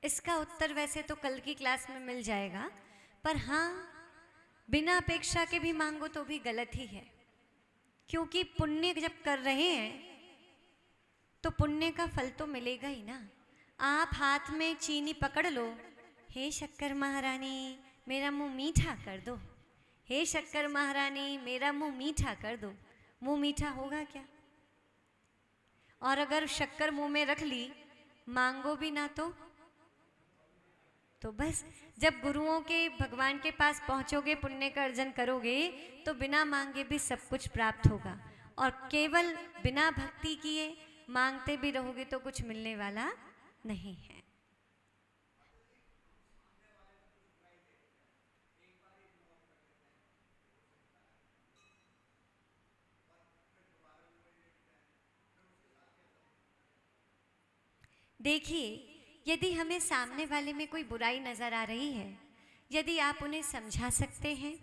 इसका उत्तर वैसे तो कल की क्लास में मिल जाएगा, पर हाँ, बिना अपेक्षा के भी मांगो तो भी गलत ही है। क्योंकि पुण्य जब कर रहे हैं तो पुण्य का फल तो मिलेगा ही ना। आप हाथ में चीनी पकड़ लो, हे शक्कर महारानी मेरा मुंह मीठा कर दो, हे शक्कर महारानी मेरा मुंह मीठा कर दो, मुंह मीठा होगा क्या? और अगर शक्कर मुंह में रख ली, मांगो भी ना तो बस जब गुरुओं के भगवान के पास पहुंचोगे, पुण्य का अर्जन करोगे, तो बिना मांगे भी सब कुछ प्राप्त होगा। और केवल बिना भक्ति किए मांगते भी रहोगे तो कुछ मिलने वाला नहीं है। देखिए, यदि हमें सामने वाले में कोई बुराई नजर आ रही है, यदि आप उन्हें समझा सकते हैं,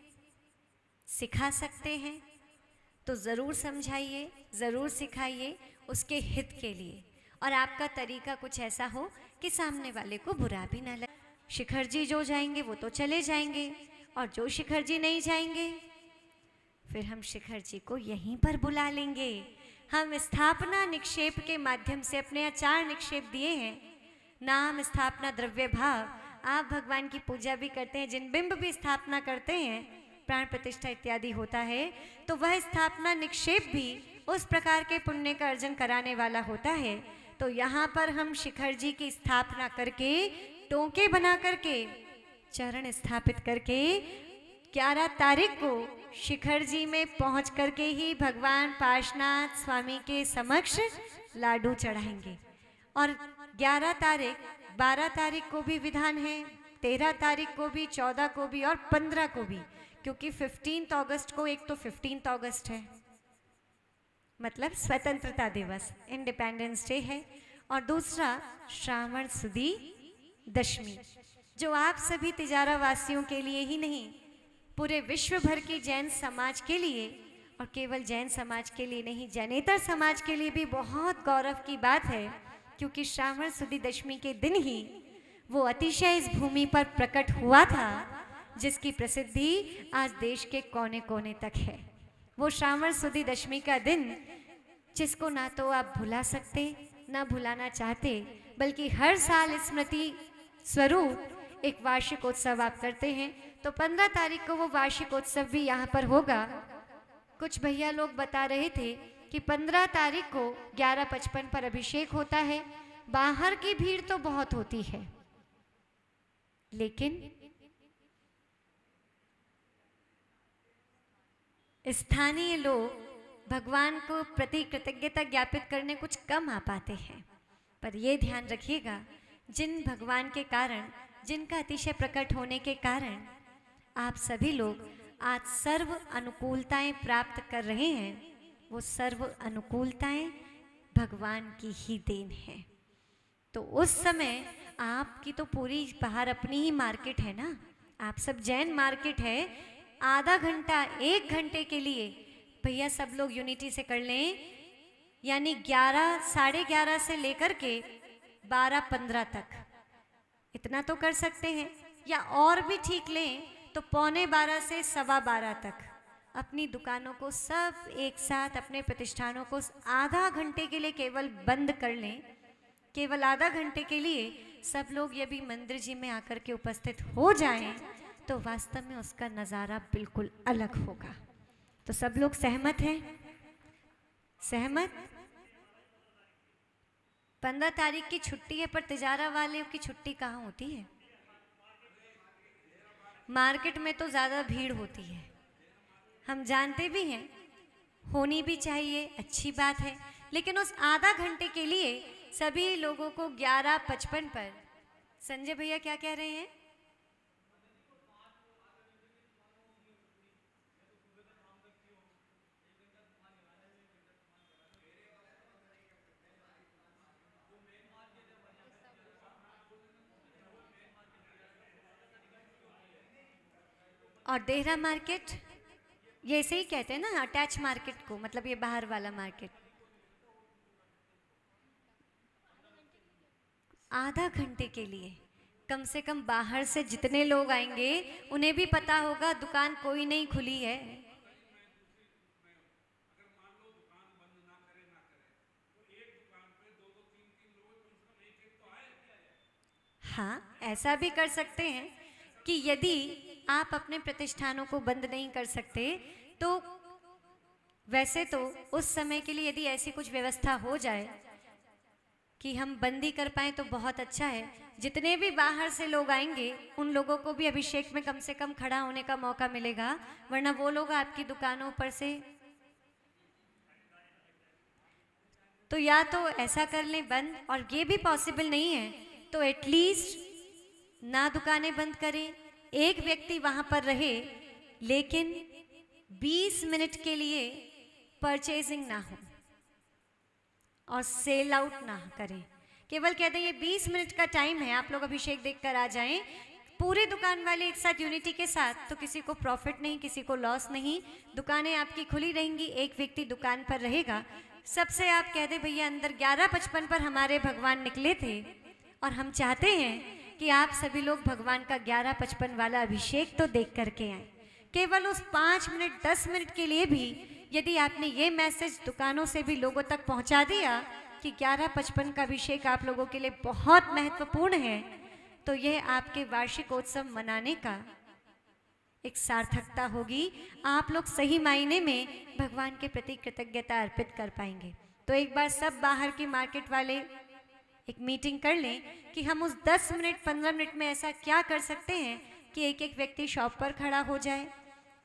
सिखा सकते हैं, तो ज़रूर समझाइए, ज़रूर सिखाइए उसके हित के लिए। और आपका तरीका कुछ ऐसा हो कि सामने वाले को बुरा भी ना लगे। शिखर जी जो जाएंगे वो तो चले जाएंगे, और जो शिखर जी नहीं जाएंगे फिर हम शिखर जी को यहीं पर बुला लेंगे। हम स्थापना निक्षेप के माध्यम से अपने यहाँ 4 निक्षेप दिए हैं, नाम, स्थापना, द्रव्य, भाव। आप भगवान की पूजा भी करते हैं, जिन बिंब भी स्थापना करते हैं, प्राण प्रतिष्ठा इत्यादि होता है, तो वह स्थापना निक्षेप भी उस प्रकार के पुण्य का अर्जन कराने वाला होता है। तो यहाँ पर हम शिखर जी की स्थापना करके, टोंके बना करके, चरण स्थापित करके 11 तारीख को शिखर जी में पहुँच करके ही भगवान पार्श्वनाथ स्वामी के समक्ष लाडू चढ़ाएंगे। और 11 तारीख, 12 तारीख को भी विधान है, 13 तारीख को भी, 14 को भी और 15 को भी, क्योंकि 15 अगस्त को, एक तो 15 अगस्त है मतलब स्वतंत्रता दिवस, इंडिपेंडेंस डे है, और दूसरा श्रावण सुदी दशमी, जो आप सभी तिजारा वासियों के लिए ही नहीं, पूरे विश्व भर की जैन समाज के लिए, और केवल जैन समाज के लिए नहीं, जैनेतर समाज के लिए भी बहुत गौरव की बात है। क्योंकि श्रावण सुदी दशमी के दिन ही वो अतिशय इस भूमि पर प्रकट हुआ था, जिसकी प्रसिद्धि आज देश के कोने कोने तक है। वो श्रावण सुदी दशमी का दिन, जिसको ना तो आप भुला सकते, ना भुलाना चाहते, बल्कि हर साल स्मृति स्वरूप एक वार्षिक उत्सव आप करते हैं। तो 15 तारीख को वो वार्षिक उत्सव भी यहाँ पर होगा। कुछ भैया लोग बता रहे थे कि 15 तारीख को 11:55 पर अभिषेक होता है। बाहर की भीड़ तो बहुत होती है, लेकिन स्थानीय लोग भगवान को प्रति कृतज्ञता ज्ञापित करने कुछ कम आ पाते हैं। पर यह ध्यान रखिएगा, जिन भगवान के कारण, जिनका अतिशय प्रकट होने के कारण आप सभी लोग आज सर्व अनुकूलताएं प्राप्त कर रहे हैं, वो सर्व अनुकूलताएं भगवान की ही देन है। तो उस समय आपकी तो पूरी बाहर अपनी ही मार्केट है ना, आप सब जैन मार्केट है, आधा घंटा 1 घंटे के लिए भैया सब लोग यूनिटी से कर लें, यानी 11 साढ़े 11 से लेकर के 12-15 तक इतना तो कर सकते हैं, या और भी ठीक लें तो 11:45 से 12:15 तक अपनी दुकानों को सब एक साथ, अपने प्रतिष्ठानों को आधा घंटे के लिए केवल बंद कर लें। केवल आधा घंटे के लिए सब लोग यदि मंदिर जी में आकर के उपस्थित हो जाएं तो वास्तव में उसका नज़ारा बिल्कुल अलग होगा। तो सब लोग सहमत हैं? सहमत? 15 तारीख की छुट्टी है, पर तिजारा वाले की छुट्टी कहाँ होती है? मार्केट में तो ज़्यादा भीड़ होती है, हम जानते भी हैं, होनी भी चाहिए, अच्छी बात है, लेकिन उस आधा घंटे के लिए सभी लोगों को 11:55 पर, संजय भैया क्या कह रहे हैं? और देहरा मार्केट, ये ऐसे ही कहते हैं ना अटैच मार्केट को, मतलब ये बाहर वाला मार्केट। आधा घंटे के लिए कम से कम बाहर से जितने लोग आएंगे उन्हें भी पता होगा दुकान कोई नहीं खुली है। हाँ, ऐसा भी कर सकते हैं कि यदि आप अपने प्रतिष्ठानों को बंद नहीं कर सकते तो वैसे तो उस समय के लिए यदि ऐसी कुछ व्यवस्था हो जाए कि हम बंदी कर पाएँ तो बहुत अच्छा है। जितने भी बाहर से लोग आएंगे उन लोगों को भी अभिषेक में कम से कम खड़ा होने का मौका मिलेगा, वरना वो लोग आपकी दुकानों पर से, तो या तो ऐसा कर लें बंद, और ये भी पॉसिबल नहीं है तो एटलीस्ट ना दुकानें बंद करें, एक व्यक्ति वहाँ पर रहे, लेकिन 20 मिनट के लिए परचेजिंग ना हो और सेल आउट ना करें। केवल कहते हैं ये 20 मिनट का टाइम है, आप लोग अभिषेक देखकर आ जाएं, पूरे दुकान वाले एक साथ यूनिटी के साथ, तो किसी को प्रॉफिट नहीं, किसी को लॉस नहीं, दुकानें आपकी खुली रहेंगी, एक व्यक्ति दुकान पर रहेगा। सबसे आप कह दे भैया अंदर 11:55 पर हमारे भगवान निकले थे और हम चाहते हैं कि आप सभी लोग भगवान का 11:55 वाला अभिषेक तो देख करके आए। केवल उस 5 मिनट 10 मिनट के लिए भी यदि आपने ये मैसेज दुकानों से भी लोगों तक पहुंचा दिया कि 11:55 का अभिषेक आप लोगों के लिए बहुत महत्वपूर्ण है, तो यह आपके वार्षिकोत्सव मनाने का एक सार्थकता होगी। आप लोग सही मायने में भगवान के प्रति कृतज्ञता अर्पित कर पाएंगे। तो एक बार सब बाहर की मार्केट वाले एक मीटिंग कर लें कि हम उस 10 मिनट 15 मिनट में ऐसा क्या कर सकते हैं कि एक एक व्यक्ति शॉप पर खड़ा हो जाए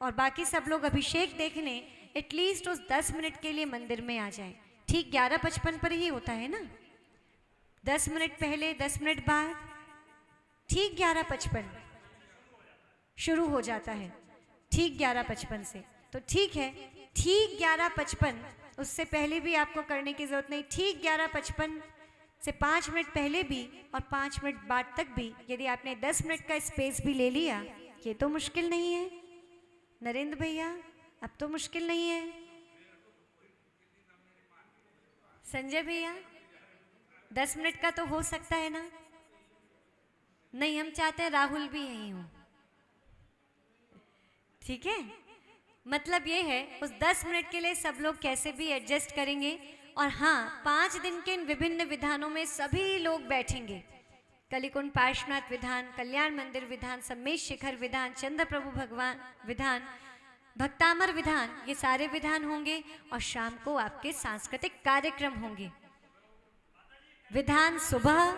और बाकी सब लोग अभिषेक देखने एटलीस्ट उस 10 मिनट के लिए मंदिर में आ जाए। ठीक 11:55 पर ही होता है ना, 10 मिनट पहले 10 मिनट बाद, ठीक 11:55 शुरू हो जाता है, ठीक 11:55 से। तो ठीक है, ठीक 11:55, उससे पहले भी आपको करने की ज़रूरत नहीं, ठीक 11:55 से 5 मिनट पहले भी और 5 मिनट बाद तक भी यदि आपने 10 मिनट का स्पेस भी ले लिया, ये तो मुश्किल नहीं है नरेंद्र भैया, अब तो मुश्किल नहीं है। संजय भैया 10 मिनट का तो हो सकता है ना? नहीं, हम चाहते हैं राहुल भी यहीं हो, ठीक है? मतलब ये है उस 10 मिनट के लिए सब लोग कैसे भी एडजस्ट करेंगे। और हाँ, 5 दिन के इन विभिन्न विधानों में सभी लोग बैठेंगे। कलिकुंड पार्श्वनाथ विधान, कल्याण मंदिर विधान, सम्मेश शिखर विधान, चंद्र प्रभु भगवान विधान, भक्तामर विधान, ये सारे विधान होंगे। और शाम को आपके सांस्कृतिक कार्यक्रम होंगे। विधान सुबह,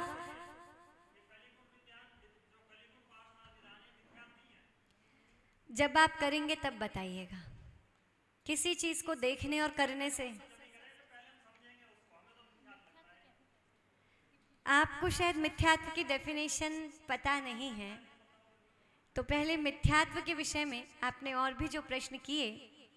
जब आप करेंगे तब बताइएगा। किसी चीज को देखने और करने से आपको शायद मिथ्यात्व की डेफिनेशन पता नहीं है, तो पहले मिथ्यात्व के विषय में आपने और भी जो प्रश्न किए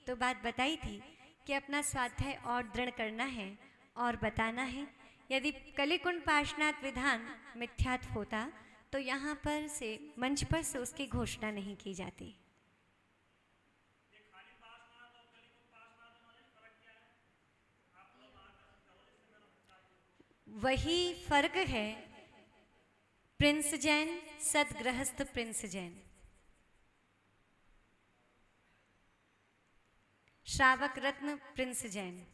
तो बात बताई थी कि अपना स्वाध्याय और दृढ़ करना है और बताना है। यदि कलिकुंड पार्श्वनाथ विधान मिथ्यात्व होता तो यहाँ पर से मंच पर से उसकी घोषणा नहीं की जाती। वही फर्क है प्रिंस जैन, सदगृहस्थ प्रिंस जैन। श्रावक रत्न प्रिंस जैन।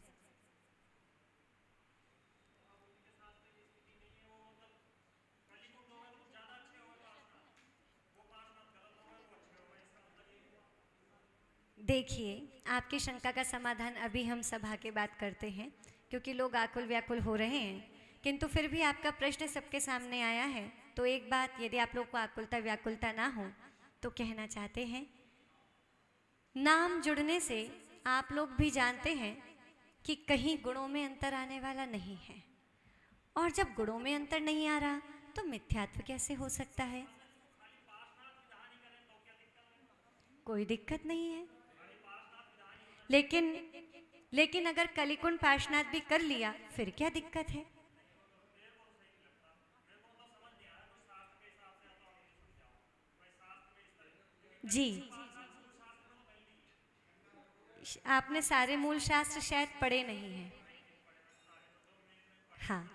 देखिए, आपकी शंका का समाधान अभी हम सभा के बात करते हैं, क्योंकि लोग आकुल व्याकुल हो रहे हैं। किंतु फिर भी आपका प्रश्न सबके सामने आया है, तो एक बात, यदि आप लोग को आकुलता व्याकुलता ना हो तो कहना चाहते हैं, नाम जुड़ने से आप लोग भी जानते हैं कि कहीं गुणों में अंतर आने वाला नहीं है, और जब गुणों में अंतर नहीं आ रहा तो मिथ्यात्व कैसे हो सकता है? कोई दिक्कत नहीं है। लेकिन अगर कलिकुंड पार्श्वनाथ भी कर लिया फिर क्या दिक्कत है? जी, आपने सारे मूल शास्त्र शायद पढ़े नहीं हैं। हाँ,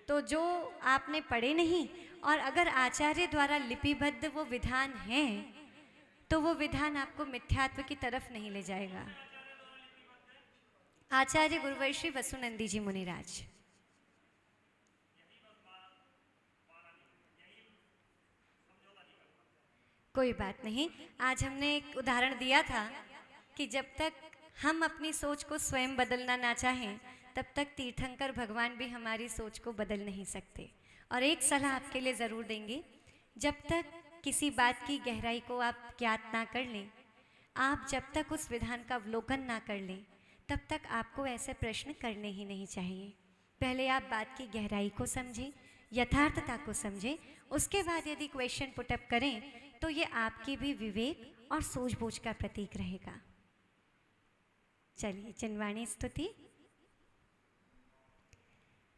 तो जो आपने पढ़े नहीं और अगर आचार्य द्वारा लिपिबद्ध वो विधान हैं तो वो विधान आपको मिथ्यात्व की तरफ नहीं ले जाएगा। आचार्य गुरुवर्षी वसुनंदी जी मुनिराज। कोई बात नहीं, आज हमने एक उदाहरण दिया था कि जब तक हम अपनी सोच को स्वयं बदलना ना चाहें तब तक तीर्थंकर भगवान भी हमारी सोच को बदल नहीं सकते। और एक सलाह आपके लिए ज़रूर देंगे, जब तक किसी बात की गहराई को आप ज्ञात ना कर लें, आप जब तक उस विधान का अवलोकन ना कर लें, तब तक आपको ऐसे प्रश्न करने ही नहीं चाहिए। पहले आप बात की गहराई को समझें, यथार्थता को समझें, उसके बाद यदि क्वेश्चन पुटअप करें तो ये आपकी भी विवेक और सूझबूझ का प्रतीक रहेगा। चलिए चिन्वाणी स्तुति।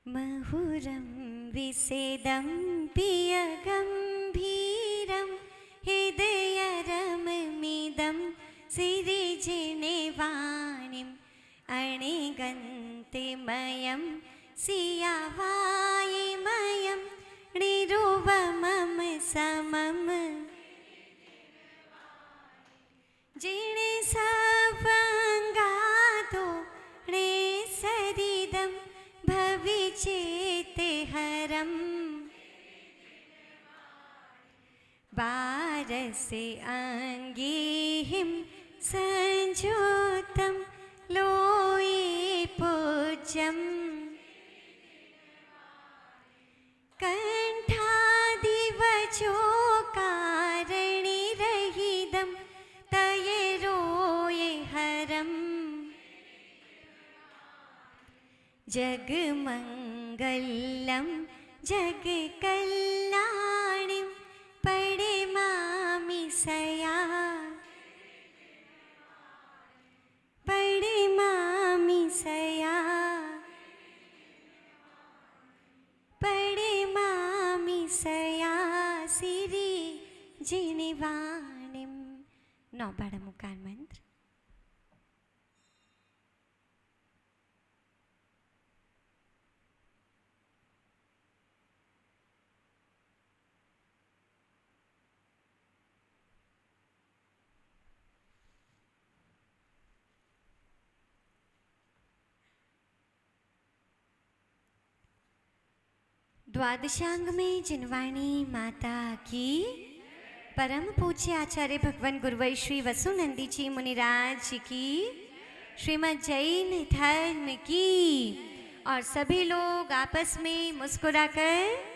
महुरं विसेदं पिय गंभीरं हृदयरममिदं सिरिजिनेवाणिं अणिगन्तिमयं सियावायिमयं निरुवमम समम् जिणे सवंगादो णे सरिदं भविचेते हरम बारसे अंगीहिं संजोतं लोये पूज्यं कंठादिवचोकारणिरहितं तये रोये हरम् जगमंगलं जगकल्याणिं परिमामि सया परिमामि सया परिमामि सया सिरि जिनिवाणिं। नौ बड़ा मुकार मंत्र। द्वादशांग में जिनवाणी माता की, परम पूज्य आचार्य भगवान गुरुवर्षी वसुनंदी जी मुनिराज जी की, श्रीमद् जैन धर्म की। और सभी लोग आपस में मुस्कुराकर